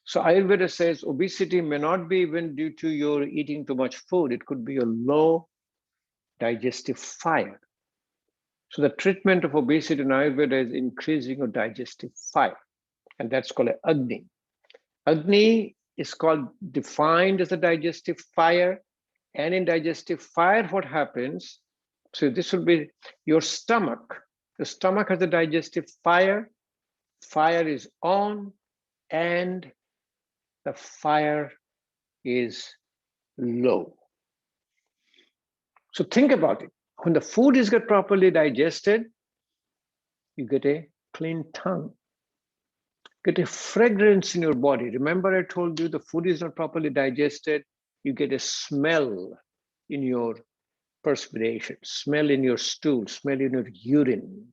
So Ayurveda says obesity may not be even due to your eating too much food. It could be a low digestive fire. So the treatment of obesity in Ayurveda is increasing your digestive fire, and that's called Agni. Agni is defined as a digestive fire, and in digestive fire, what happens? So this will be your stomach. The stomach has a digestive fire. Fire is on, and the fire is low. So think about it. When the food is get properly digested, You get a clean tongue. Get a fragrance in your body. Remember, I told you the food is not properly digested. You get a smell in your perspiration, smell in your stool, smell in your urine.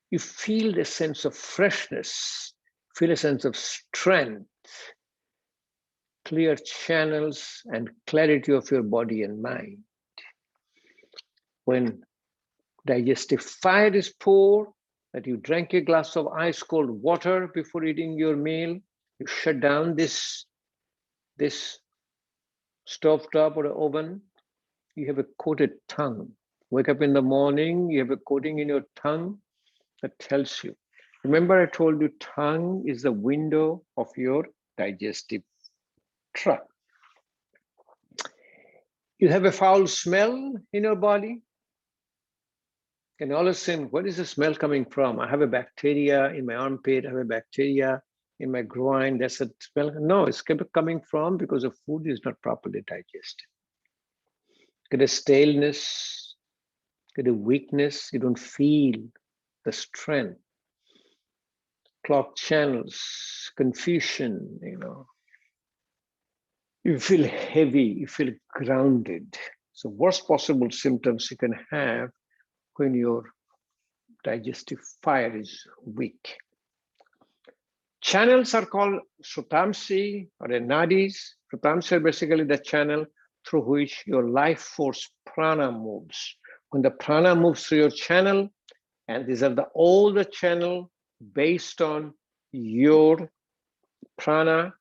You feel a sense of freshness, feel a sense of strength, clear channels and clarity of your body and mind. When digestive fire is poor, that you drank a glass of ice cold water before eating your meal, you shut down this stove top or oven, you have a coated tongue. Wake up in the morning, you have a coating in your tongue that tells you. Remember, I told you tongue is the window of your digestive tract. You have a foul smell in your body. And all of a sudden, what is the smell coming from? I have a bacteria in my armpit, I have a bacteria in my groin, that's a smell. No, it's coming from because the food is not properly digested. Get a staleness, get a weakness, you don't feel the strength. Clogged channels, confusion, you feel heavy, you feel grounded. So worst possible symptoms you can have when your digestive fire is weak. Channels are called Sutamsi or nadis. Sutamsi are basically the channel through which your life force prana moves. When the prana moves through your channel, and these are all the channel based on your prana,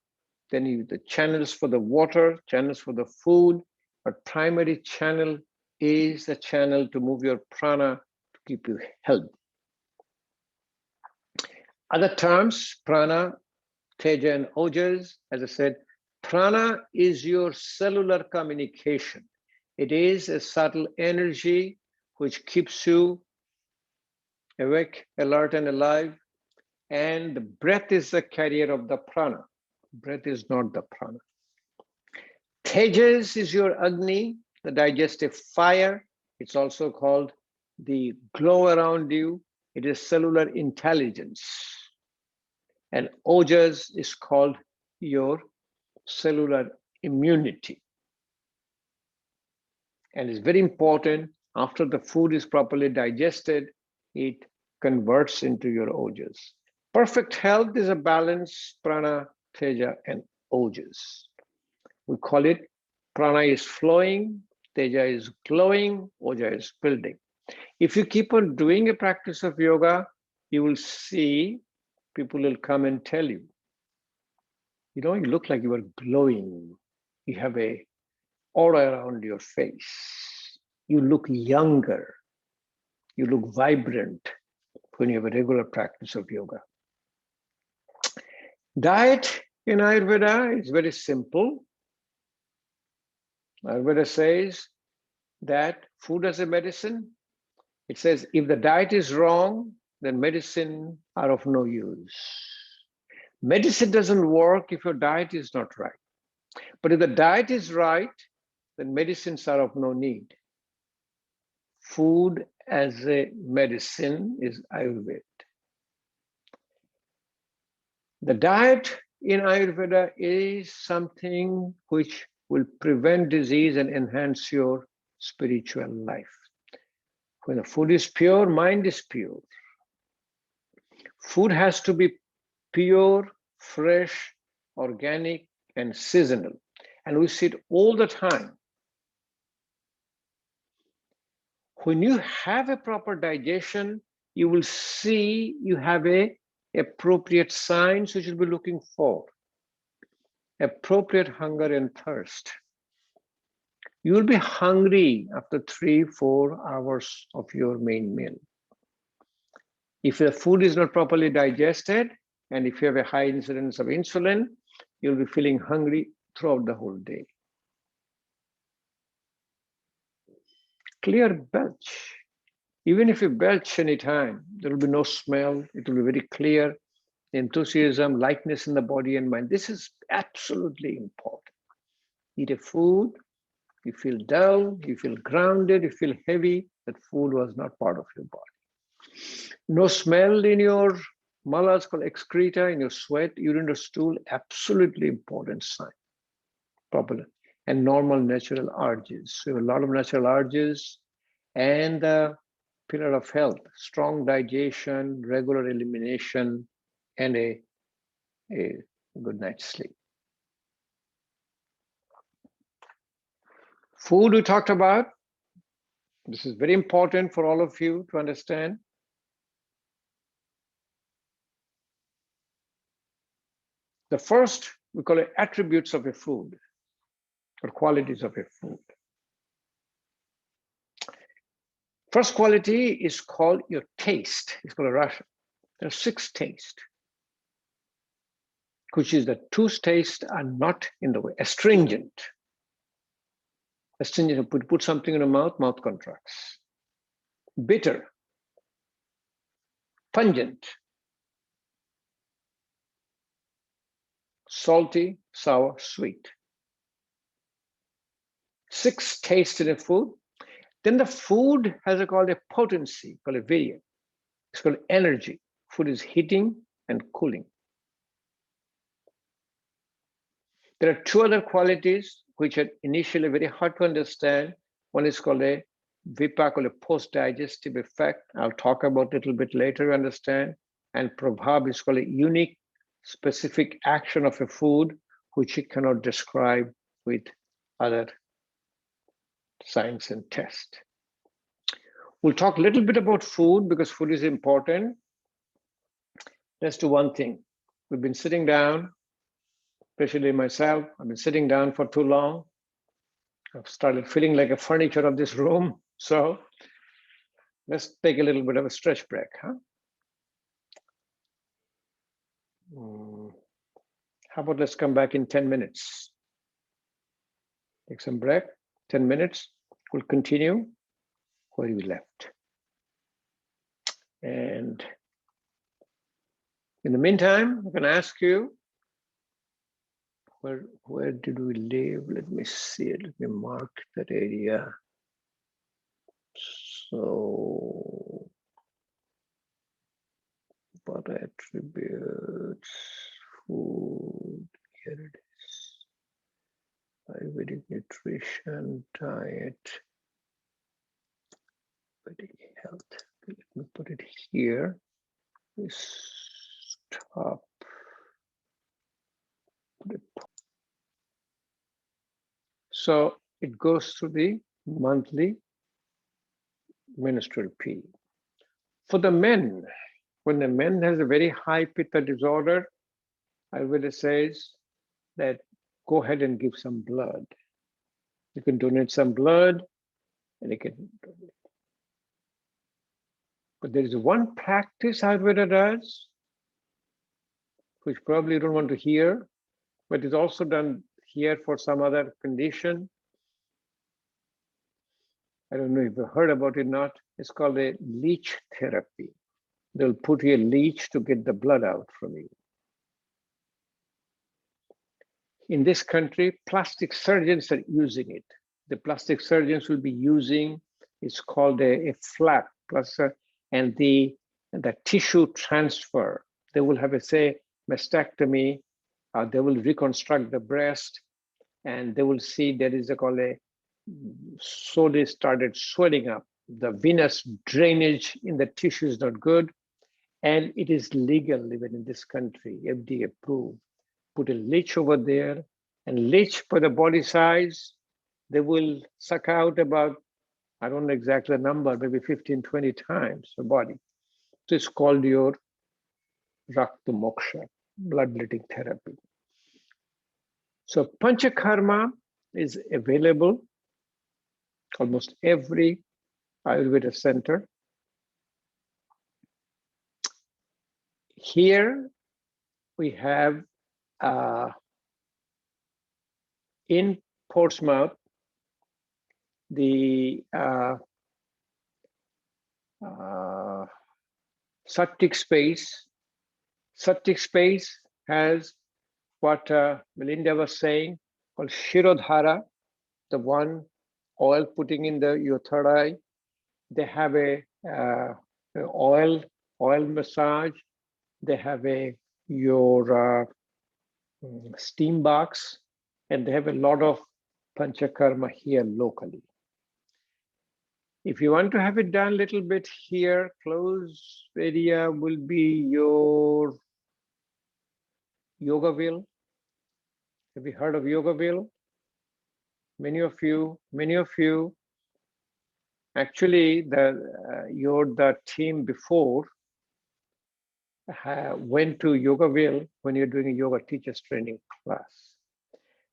then the channels for the water, channels for the food, but primary channel is the channel to move your prana to keep you healthy. Other terms, prana, teja, and ojas, as I said, prana is your cellular communication. It is a subtle energy which keeps you awake, alert, and alive. And the breath is the carrier of the prana. Breath is not the prana. Tejas is your Agni, the digestive fire. It's also called the glow around you. It is cellular intelligence. And Ojas is called your cellular immunity. And it's very important, after the food is properly digested, it converts into your Ojas. Perfect health is a balance, prana, teja, and ojas. We call it prana is flowing, teja is glowing, oja is building. If you keep on doing a practice of yoga, you will see people will come and tell you, you look like you are glowing. You have a aura around your face. You look younger. You look vibrant when you have a regular practice of yoga. Diet in Ayurveda is very simple. Ayurveda says that food as a medicine. It says if the diet is wrong, then medicine are of no use. Medicine doesn't work if your diet is not right. But if the diet is right, then medicines are of no need. Food as a medicine is Ayurveda. The diet in Ayurveda is something which will prevent disease and enhance your spiritual life. When the food is pure, mind is pure. Food has to be pure, fresh, organic, and seasonal. And we see it all the time. When you have a proper digestion, you will see you have appropriate signs which you'll be looking for. Appropriate hunger and thirst. You will be hungry after 3-4 hours of your main meal. If the food is not properly digested, and if you have a high incidence of insulin, you'll be feeling hungry throughout the whole day. Clear belch. Even if you belch anytime, there will be no smell. It will be very clear. Enthusiasm, lightness in the body and mind. This is absolutely important. Eat a food, you feel dull, you feel grounded, you feel heavy. that food was not part of your body. No smell in your malas, called excreta, in your sweat, urine or stool, absolutely important sign. Popular. And normal natural urges. So a lot of natural urges, and the pillar of health, strong digestion, regular elimination, and a good night's sleep. Food we talked about. This is very important for all of you to understand. The first, we call it attributes of a food or qualities of a food. First quality is called your taste. It's called a rasa. There are 6 tastes, which is the 2 tastes are not in the way. Astringent. Astringent, put something in the mouth, mouth contracts. Bitter. Pungent. Salty, sour, sweet. 6 tastes in a food. Then the food has called a potency, called a virya. It's called energy. Food is heating and cooling. There are 2 other qualities which are initially very hard to understand. One is called a vipak, or a post-digestive effect. I'll talk about it a little bit later to understand. And prabhav is called a unique, specific action of a food, which you cannot describe with other science and test. We'll talk a little bit about food because food is important. Let's do one thing. We've been sitting down, especially myself. I've been sitting down for too long. I've started feeling like a furniture of this room. So let's take a little bit of a stretch break, huh? How about let's come back in 10 minutes? Take some break, 10 minutes. We'll continue where we left. And in the meantime, I'm going to ask you, where did we live? Let me see it. Let me mark that area. So, what attributes, food, here it is. Ayurvedic nutrition, diet, Ayurvedic health. Okay, let me put it here. Stop. So it goes through the monthly menstrual period. For the men, when the man has a very high pitta disorder, Ayurveda says that go ahead and give some blood. You can donate some blood, and you can donate. But there is one practice Ayurveda does, which probably you don't want to hear, but it's also done here for some other condition. I don't know if you heard about it or not. It's called a leech therapy. They'll put you a leech to get the blood out from you. In this country, plastic surgeons are using it. The plastic surgeons will be using, it's called a flap, and the tissue transfer. They will have a, say, mastectomy, they will reconstruct the breast, and they will see there is called a, so they started swelling up. The venous drainage in the tissue is not good, and it is legal even in this country, FDA approved. Put a leech over there, and leech for the body size, they will suck out about, I don't know exactly the number, maybe 15, 20 times the body. So it's called your Rakta Moksha, bloodletting therapy. So Panchakarma is available almost every Ayurveda center. Here we have in Portsmouth, the septic space. Septic space has what Melinda was saying, called Shirodhara, the one oil putting in your third eye. They have a oil massage. They have your steam box, and they have a lot of panchakarma here locally. If you want to have it done a little bit here, close area will be your Yogaville. Have you heard of Yogaville? Many of you. Actually, the team before went to Yogaville when you're doing a yoga teachers training class.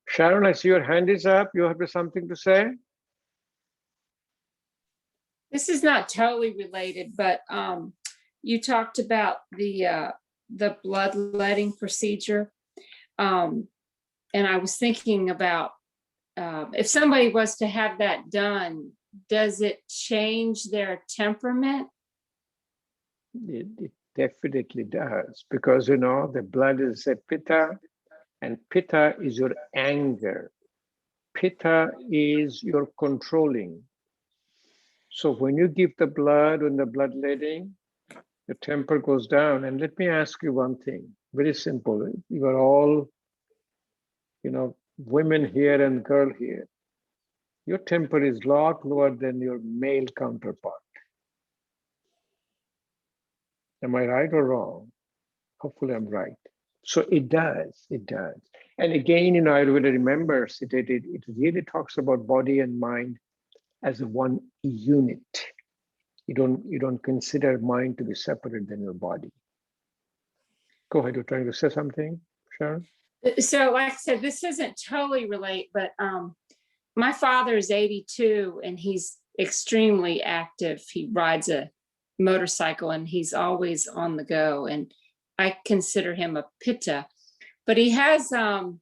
Sharon, I see your hand is up. You have something to say? This is not totally related, but you talked about the bloodletting procedure. And I was thinking about if somebody was to have that done, does it change their temperament? It definitely does, because you know the blood is a pitta, and pitta is your anger. Pitta is your controlling. So when you give the blood, when the bloodletting, your temper goes down. And let me ask you one thing, very simple. You are all, you know, women here and girl here. Your temper is a lot lower than your male counterpart. Am I right or wrong? Hopefully I'm right. So it does. And again, you know, Ayurveda remembers it really talks about body and mind as one unit. You don't consider mind to be separate than your body. Go ahead, you're trying to say something, Sharon? So like I said, this isn't totally related, but my father is 82 and he's extremely active. He rides a motorcycle and he's always on the go. And I consider him a pitta, but he has some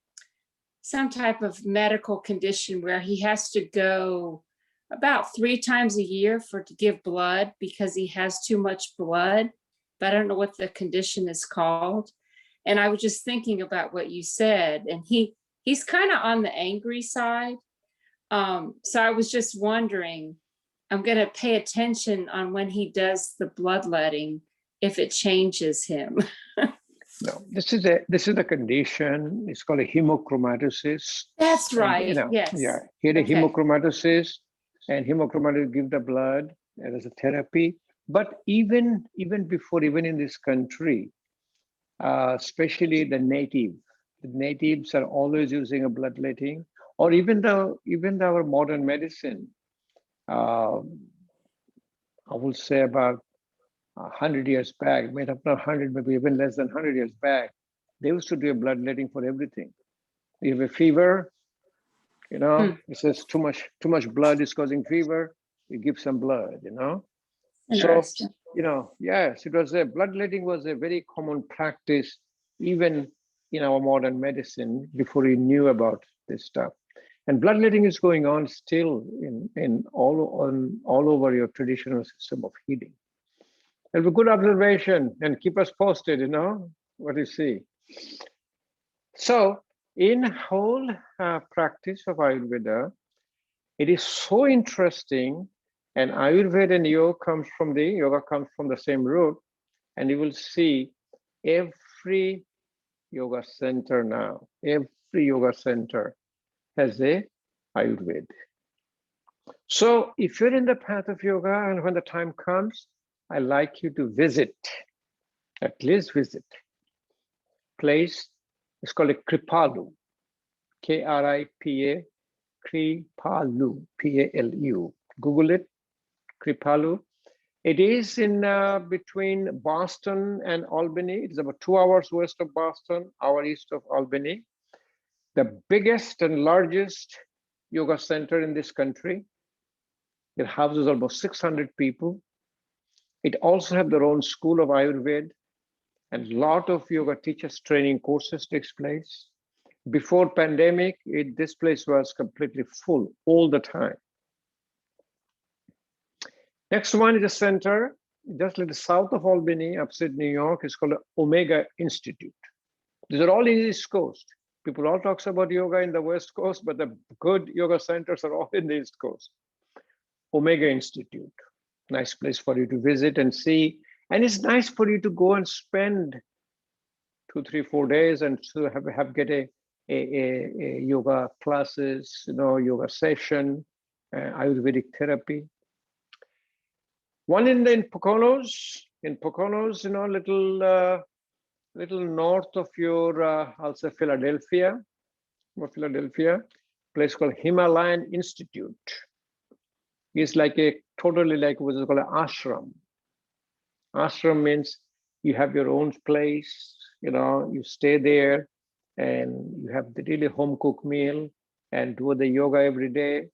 type of medical condition where he has to go about 3 times a year to give blood because he has too much blood, but I don't know what the condition is called. And I was just thinking about what you said, and he's kind of on the angry side. So I was just wondering, I'm going to pay attention on when he does the bloodletting, if it changes him. No, this is a condition. It's called a hemochromatosis. That's right. And, you know, yes. Yeah. He had a hemochromatosis, and hemochromatosis give the blood as a therapy. But even in this country, especially the natives are always using a bloodletting, or even our modern medicine. I will say about 100 years back, maybe not 100, maybe even less than 100 years back, they used to do a bloodletting for everything. You have a fever, you know, it says too much blood is causing fever, you give some blood, you know. So, you know, yes, bloodletting was a very common practice, even in our modern medicine before we knew about this stuff. And bloodletting is going on still in all over your traditional system of healing. It'll be a good observation, and keep us posted, you know, what you see. So in whole practice of Ayurveda, it is so interesting, and Ayurveda and yoga comes from the same root, and you will see every yoga center now, every yoga center has a Ayurveda. So if you're in the path of yoga, and when the time comes, I like you to visit, at least visit. Place, it's called a Kripalu, Kripa, Kripalu, Palu. Google it, Kripalu. It is in between Boston and Albany. It's about 2 hours west of Boston, hour east of Albany. The biggest and largest yoga center in this country. It houses almost 600 people. It also have their own school of Ayurveda, and a lot of yoga teachers training courses takes place. Before pandemic, this place was completely full all the time. Next one is a center just a little south of Albany, upstate New York. It's called Omega Institute. These are all in the East Coast. People all talks about yoga in the West Coast, but the good yoga centers are all in the East Coast. Omega Institute. Nice place for you to visit and see. And it's nice for you to go and spend 2, 3, 4 days and to get a yoga classes, yoga session, Ayurvedic therapy. One in Poconos, little north of your, I'll say Philadelphia, place called Himalayan Institute. It's like totally like what's called an ashram. Ashram means you have your own place, you stay there and you have the really home cooked meal and do the yoga every day.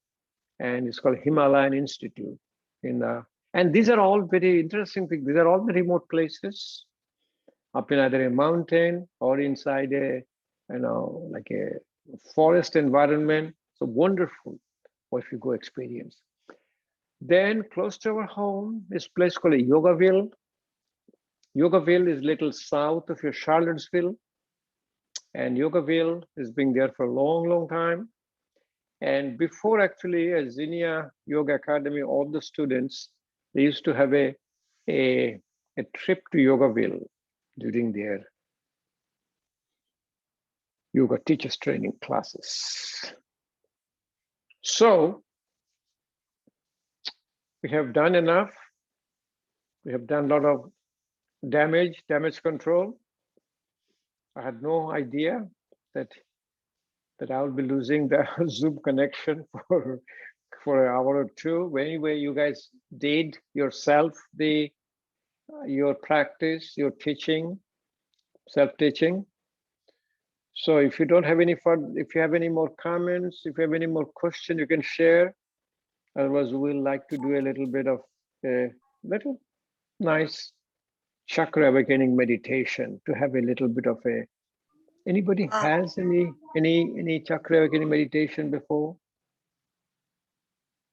And it's called Himalayan Institute. And these are all very interesting things. These are all the remote places up in either a mountain or inside like a forest environment. So wonderful what you go experience. Then close to our home is a place called Yogaville. Yogaville is little south of your Charlottesville. And Yogaville has been there for a long, long time. And before actually a Zenya Yoga Academy, all the students, they used to have a trip to Yogaville during their yoga teachers training classes. So we have done enough. We have done a lot of damage control. I had no idea that I will be losing the Zoom connection for an hour or two. Anyway, you guys did yourself your practice, your teaching, self-teaching. So if you don't have any further, if you have any more comments, if you have any more questions, you can share. Otherwise, we'll like to do a little bit of a little nice chakra awakening meditation to have a little bit of a. Anybody has any chakra awakening meditation before?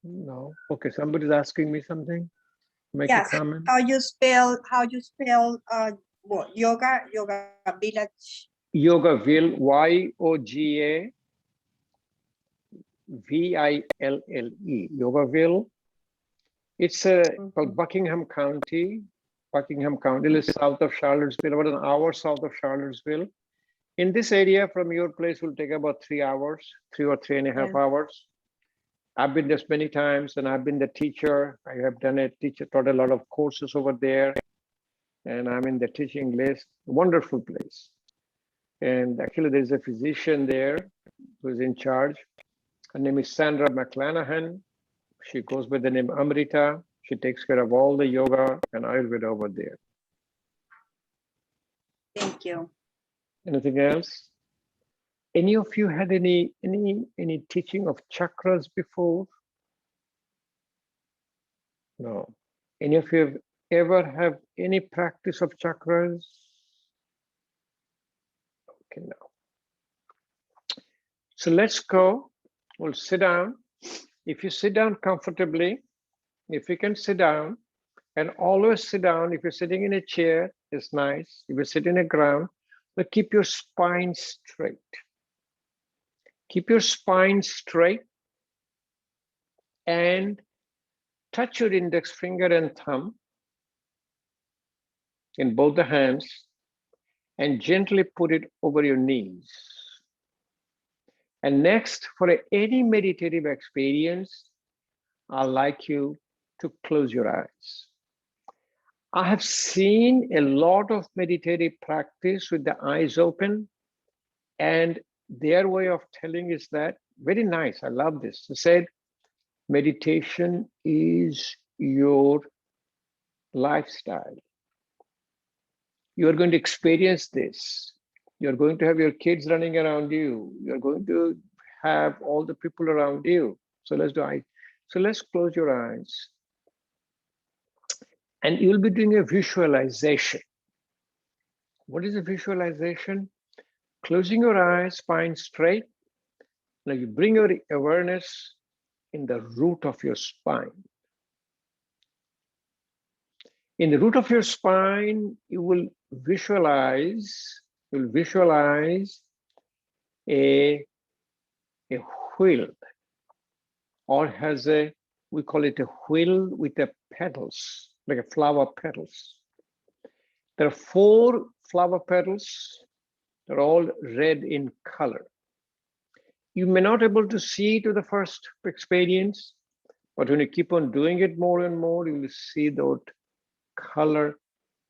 No. Okay, somebody's asking me something. Make a comment. How you spell what? Yoga village. Yogaville, YOGAVILLE. Yogaville. It's called Buckingham County. Buckingham County is south of Charlottesville, about an hour south of Charlottesville. In this area from your place will take about 3 hours, 3 or 3.5 hours. I've been there many times and I've been the teacher. I have taught a lot of courses over there. And I'm in the teaching list. Wonderful place. And actually there's a physician there who's in charge. Her name is Sandra McClanahan. She goes by the name Amrita. She takes care of all the yoga and Ayurveda over there. Thank you. Anything else? Any of you had any teaching of chakras before? No. Any of you have ever have any practice of chakras? Okay, no. So let's go. We'll sit down. If you sit down comfortably, if you can sit down, and always sit down. If you're sitting in a chair, it's nice. If you're sitting on the ground, but keep your spine straight. Keep your spine straight and touch your index finger and thumb in both the hands and gently put it over your knees. And next, for any meditative experience, I'd like you to close your eyes. I have seen a lot of meditative practice with the eyes open, and their way of telling is that very nice. I love this. They said, meditation is your lifestyle. You're going to experience this. You're going to have your kids running around you. You're going to have all the people around you. So let's do it. So let's close your eyes. And you'll be doing a visualization. What is a visualization? Closing your eyes, spine straight. Now you bring your awareness in the root of your spine. In the root of your spine, you will visualize a wheel, or has a we call it a wheel with the petals, like a flower petals. There are 4 flower petals. They're all red in color. You may not be able to see to the first experience, but when you keep on doing it more and more, you will see that color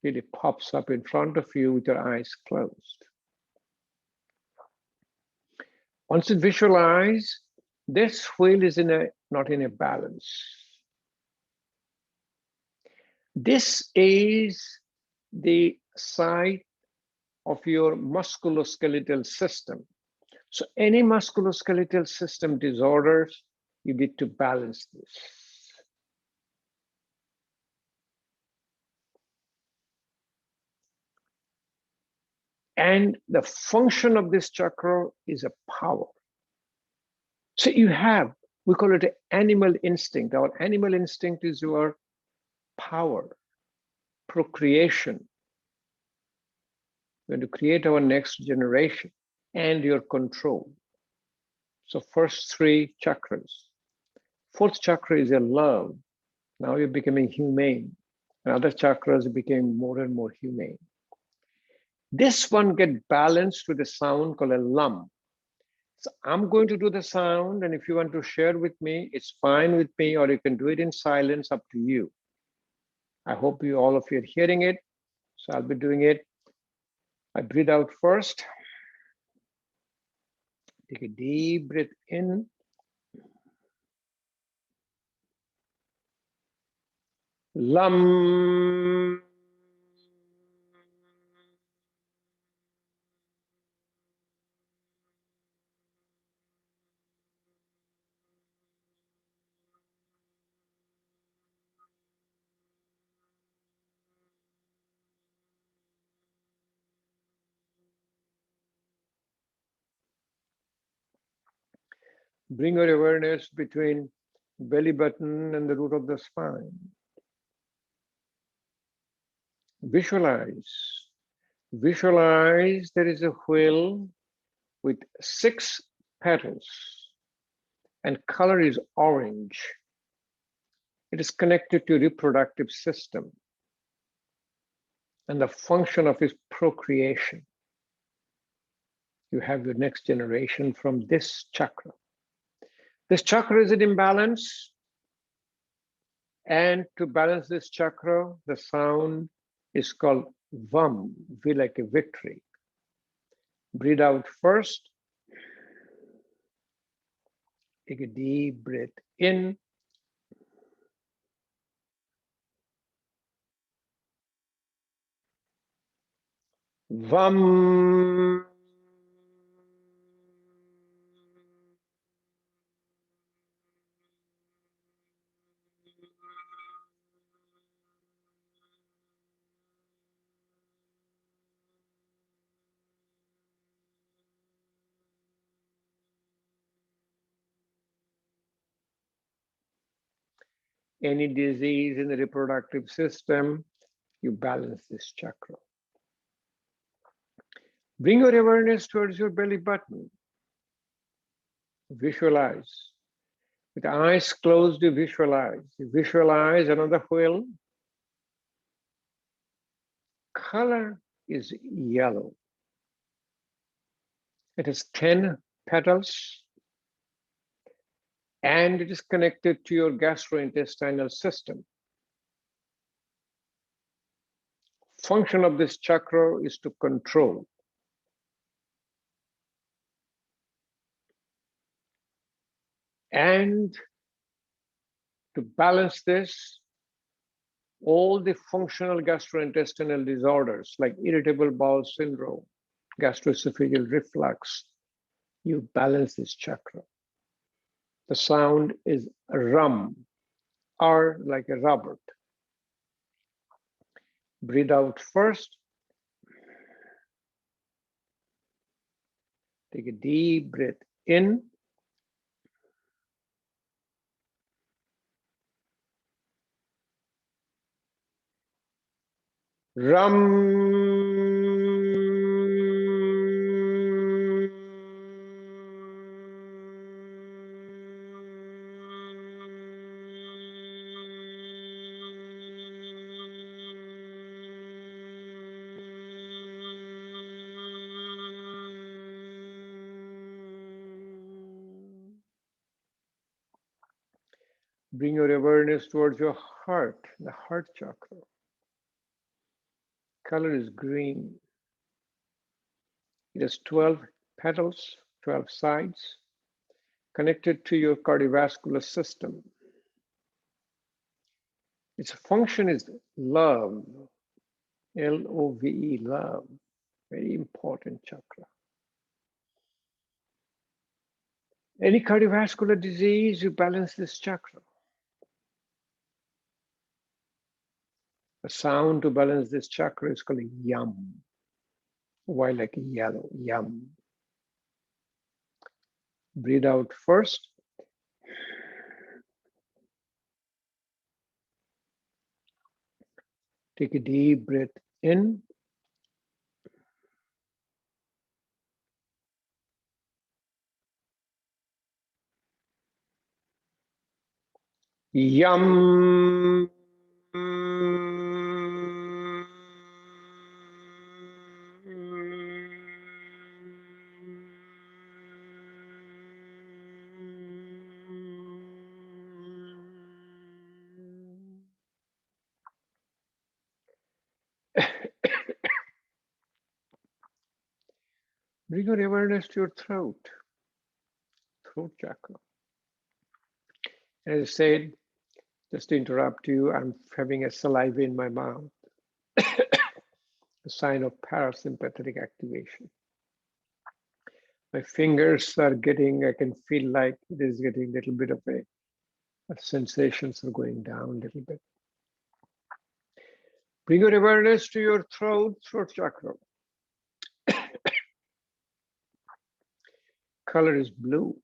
really pops up in front of you with your eyes closed. Once you visualize, this wheel is not in a balance. This is the site of your musculoskeletal system. So any musculoskeletal system disorders, you need to balance this. And the function of this chakra is a power. So you have, we call it an animal instinct. Our animal instinct is your power, procreation. We're going to create our next generation and your control. So first 3 chakras. 4th chakra is a love. Now you're becoming humane. And other chakras became more and more humane. This one get balanced with a sound called a lam. So I'm going to do the sound, and if you want to share with me, it's fine with me, or you can do it in silence, up to you. I hope all of you are hearing it. So I'll be doing it. I breathe out first. Take a deep breath in. Lam. Bring your awareness between belly button and the root of the spine. Visualize. Visualize there is a wheel with 6 petals, and color is orange. It is connected to reproductive system, and the function of is procreation. You have your next generation from this chakra. This chakra is in imbalance, and to balance this chakra, the sound is called vam, V like a victory. Breathe out first. Take a deep breath in. Vam. Any disease in the reproductive system, you balance this chakra. Bring your awareness towards your belly button. Visualize. With eyes closed, you visualize. You visualize another wheel. Color is yellow. It has 10 petals, and it is connected to your gastrointestinal system. Function of this chakra is to control. And to balance this, all the functional gastrointestinal disorders like irritable bowel syndrome, gastroesophageal reflux, you balance this chakra. The sound is rum, R like a Robert. Breathe out first. Take a deep breath in. Rum. Bring your awareness towards your heart, the heart chakra. Color is green. It has 12 petals, 12 sides, connected to your cardiovascular system. Its function is love, L-O-V-E, love, very important chakra. Any cardiovascular disease, you balance this chakra. The sound to balance this chakra is called yam. Why like yellow, yam. Breathe out first. Take a deep breath in. Yum. Bring your awareness to your throat chakra. As I said, just to interrupt you, I'm having a saliva in my mouth, a sign of parasympathetic activation. My fingers are getting, I can feel like it is getting a little bit of sensations are going down a little bit. Bring your awareness to your throat chakra. Color is blue.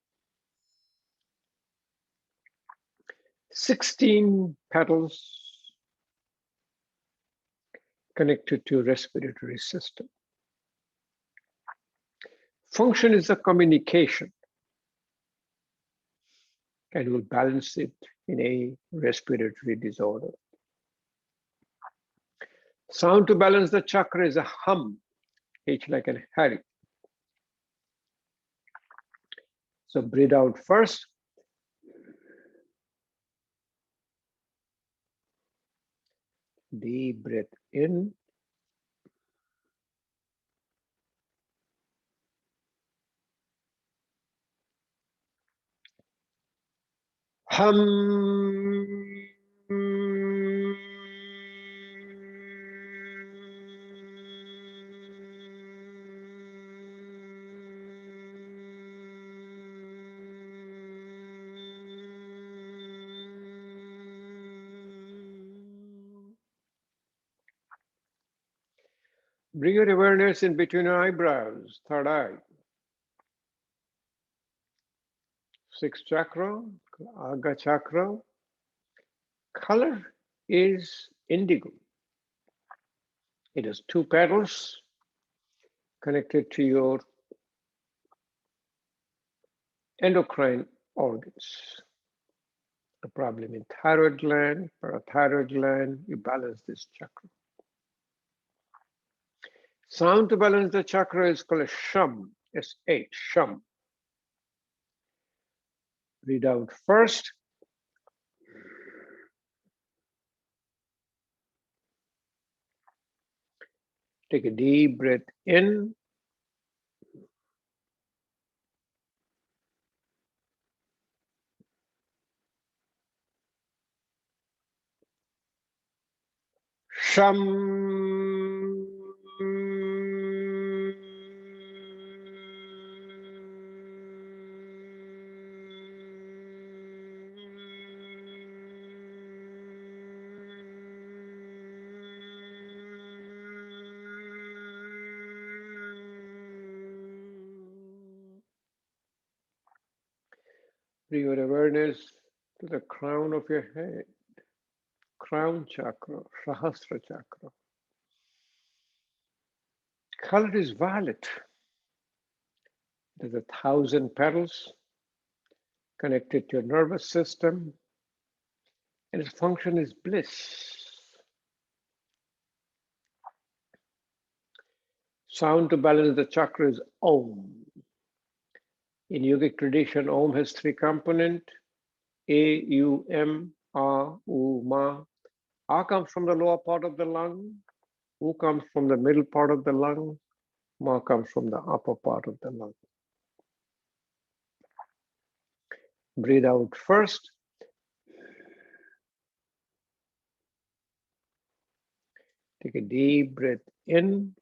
16 petals connected to respiratory system. Function is a communication, and will balance it in a respiratory disorder. Sound to balance the chakra is a hum, H like a Harry. So breathe out first. Deep breath in. Hum. Bring your awareness in between your eyebrows, third eye. Sixth chakra, Aga chakra. Color is indigo. It has 2 petals connected to your endocrine organs. A problem in thyroid gland, parathyroid gland, you balance this chakra. Sound to balance the chakra is called a sham, S-H, sham. Breathe out first. Take a deep breath in. Sham. Bring your awareness to the crown of your head, crown chakra, Sahasra chakra. Color is violet. There's 1,000 petals connected to your nervous system, and its function is bliss. Sound to balance the chakra is Om. In yogic tradition, Om has 3 components: A-U-M, A-U-Ma. A comes from the lower part of the lung. U comes from the middle part of the lung. Ma comes from the upper part of the lung. Breathe out first. Take a deep breath in.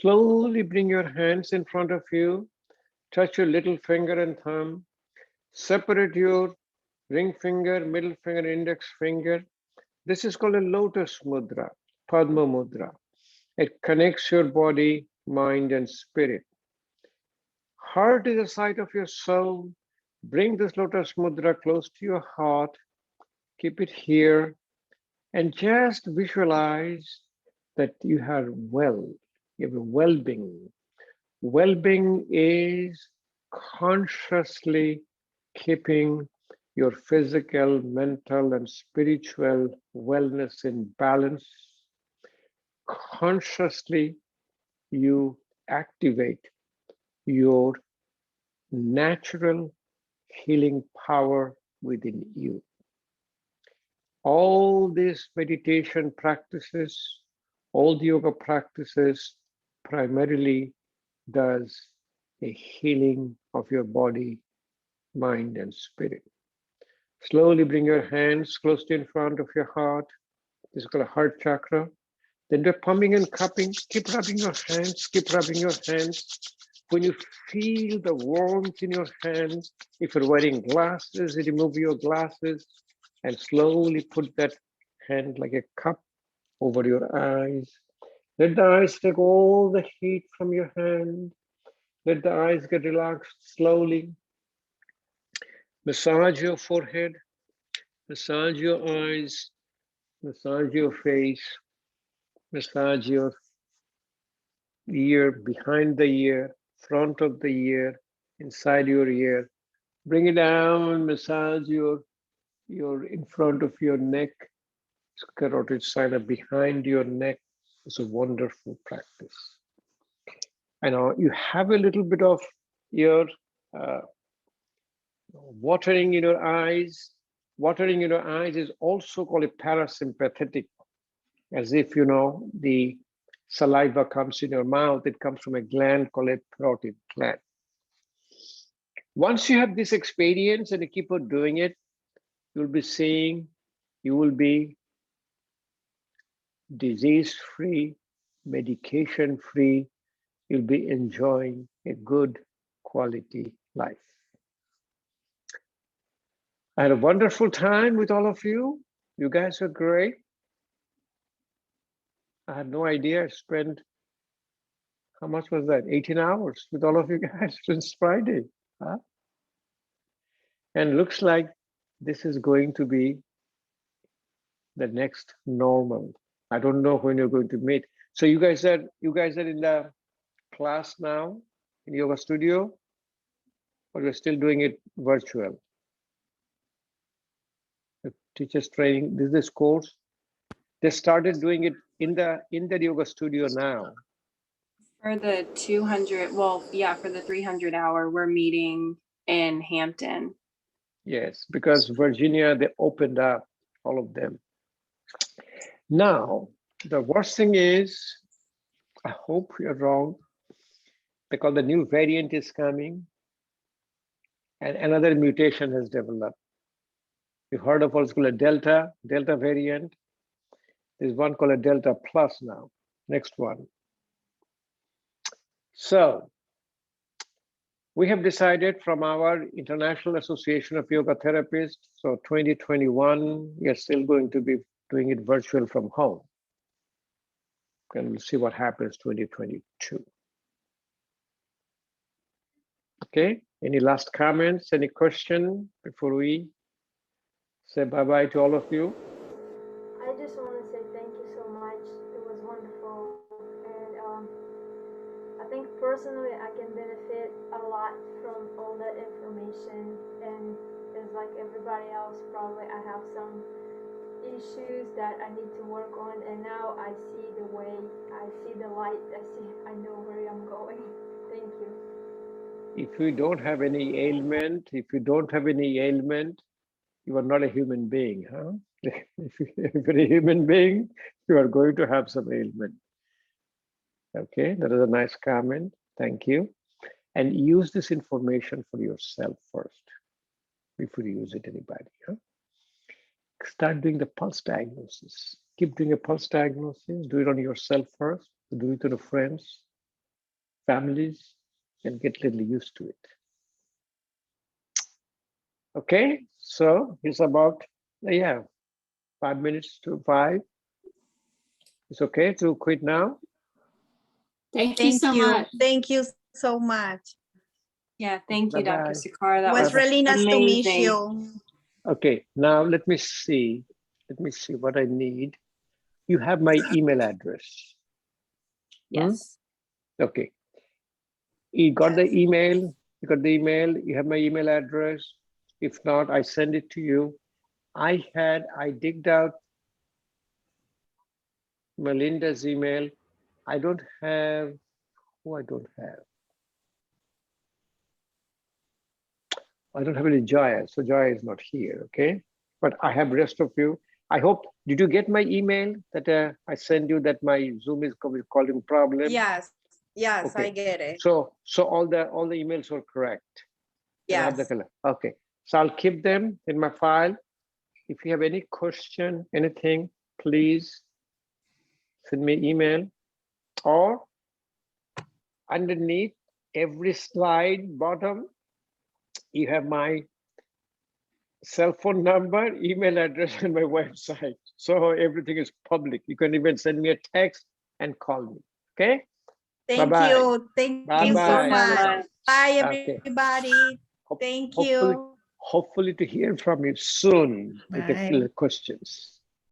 Slowly bring your hands in front of you. Touch your little finger and thumb. Separate your ring finger, middle finger, index finger. This is called a lotus mudra, Padma mudra. It connects your body, mind, and spirit. Heart is the site of your soul. Bring this lotus mudra close to your heart. Keep it here. And just visualize that you are well. You have a well-being. Well-being is consciously keeping your physical, mental, and spiritual wellness in balance. Consciously, you activate your natural healing power within you. All these meditation practices, all the yoga practices primarily does a healing of your body, mind, and spirit. Slowly bring your hands close to in front of your heart. This is called a heart chakra. Then do pumping and cupping. Keep rubbing your hands. Keep rubbing your hands. When you feel the warmth in your hands, if you're wearing glasses, remove your glasses and slowly put that hand like a cup over your eyes. Let the eyes take all the heat from your hand. Let the eyes get relaxed slowly. Massage your forehead. Massage your eyes. Massage your face. Massage your ear, behind the ear, front of the ear, inside your ear. Bring it down, massage your in front of your neck, carotid signa behind your neck. It's a wonderful practice. I know you have a little bit of your watering in your eyes. Watering in your eyes is also called a parasympathetic, as if the saliva comes in your mouth. It comes from a gland called a parotid gland. Once you have this experience and you keep on doing it, you'll be seeing, you will be disease-free, medication-free. You'll be enjoying a good quality life. I had a wonderful time with all of you. You guys are great. I had no idea I spent, how much was that? 18 hours with all of you guys since Friday. Huh? And looks like this is going to be the next normal. I don't know when you're going to meet. So you guys are in the class now in yoga studio, or you're still doing it virtual? The teachers training, this course, they started doing it in the yoga studio now. For the 200, well, yeah, for the 300 hour, we're meeting in Hampton. Yes, because Virginia, they opened up all of them. Now, the worst thing is, I hope you're wrong, because the new variant is coming and another mutation has developed. You heard of what's called a Delta variant. There's one called a Delta Plus now, next one. So we have decided from our International Association of Yoga Therapists, so 2021, we are still going to be doing it virtual from home. And we'll see what happens 2022. Okay, Any last comments, any question before we say bye-bye to all of you? I just want to say thank you so much. It was wonderful. And I think personally I can benefit a lot from all that information. And it's like everybody else, probably I have some issues that I need to work on. And now I see the way, I see the light, I know where I'm going. Thank you. If you don't have any ailment, you are not a human being, huh? If you're a human being, you are going to have some ailment. Okay, that is a nice comment. Thank you. And use this information for yourself first before you use it anybody. Huh? Start doing the pulse diagnosis. Keep doing a pulse diagnosis. Do it on yourself first. Do it to the friends, families, and get a little used to it. Okay, so it's about, 5 minutes to 5. It's okay to quit now? Thank you so much. Thank you so much. Yeah, thank you, Bye-bye. Dr. Sarkar. It That was really nice to meet amazing. you. Okay, now let me see what I need. You have my email address. Yes. Okay. You got Yes. the email? You have my email address. If not, I send it to you. I digged out Melinda's email. I don't have any Joya, so Joya is not here, okay? But I have rest of you. I hope, did you get my email that I sent you that my Zoom is causing problem? Yes, yes, Okay. I get it. So all the emails were correct. And I have the Yes. color. Okay, so I'll keep them in my file. If you have any question, anything, please send me email, or underneath every slide bottom, you have my cell phone number, email address, and my website. So everything is public. You can even send me a text and call me. Okay? Thank Bye-bye. you. Thank you so Bye-bye. much. Bye, Okay. everybody. Thank you. Hopefully to hear from you soon with Bye. the questions.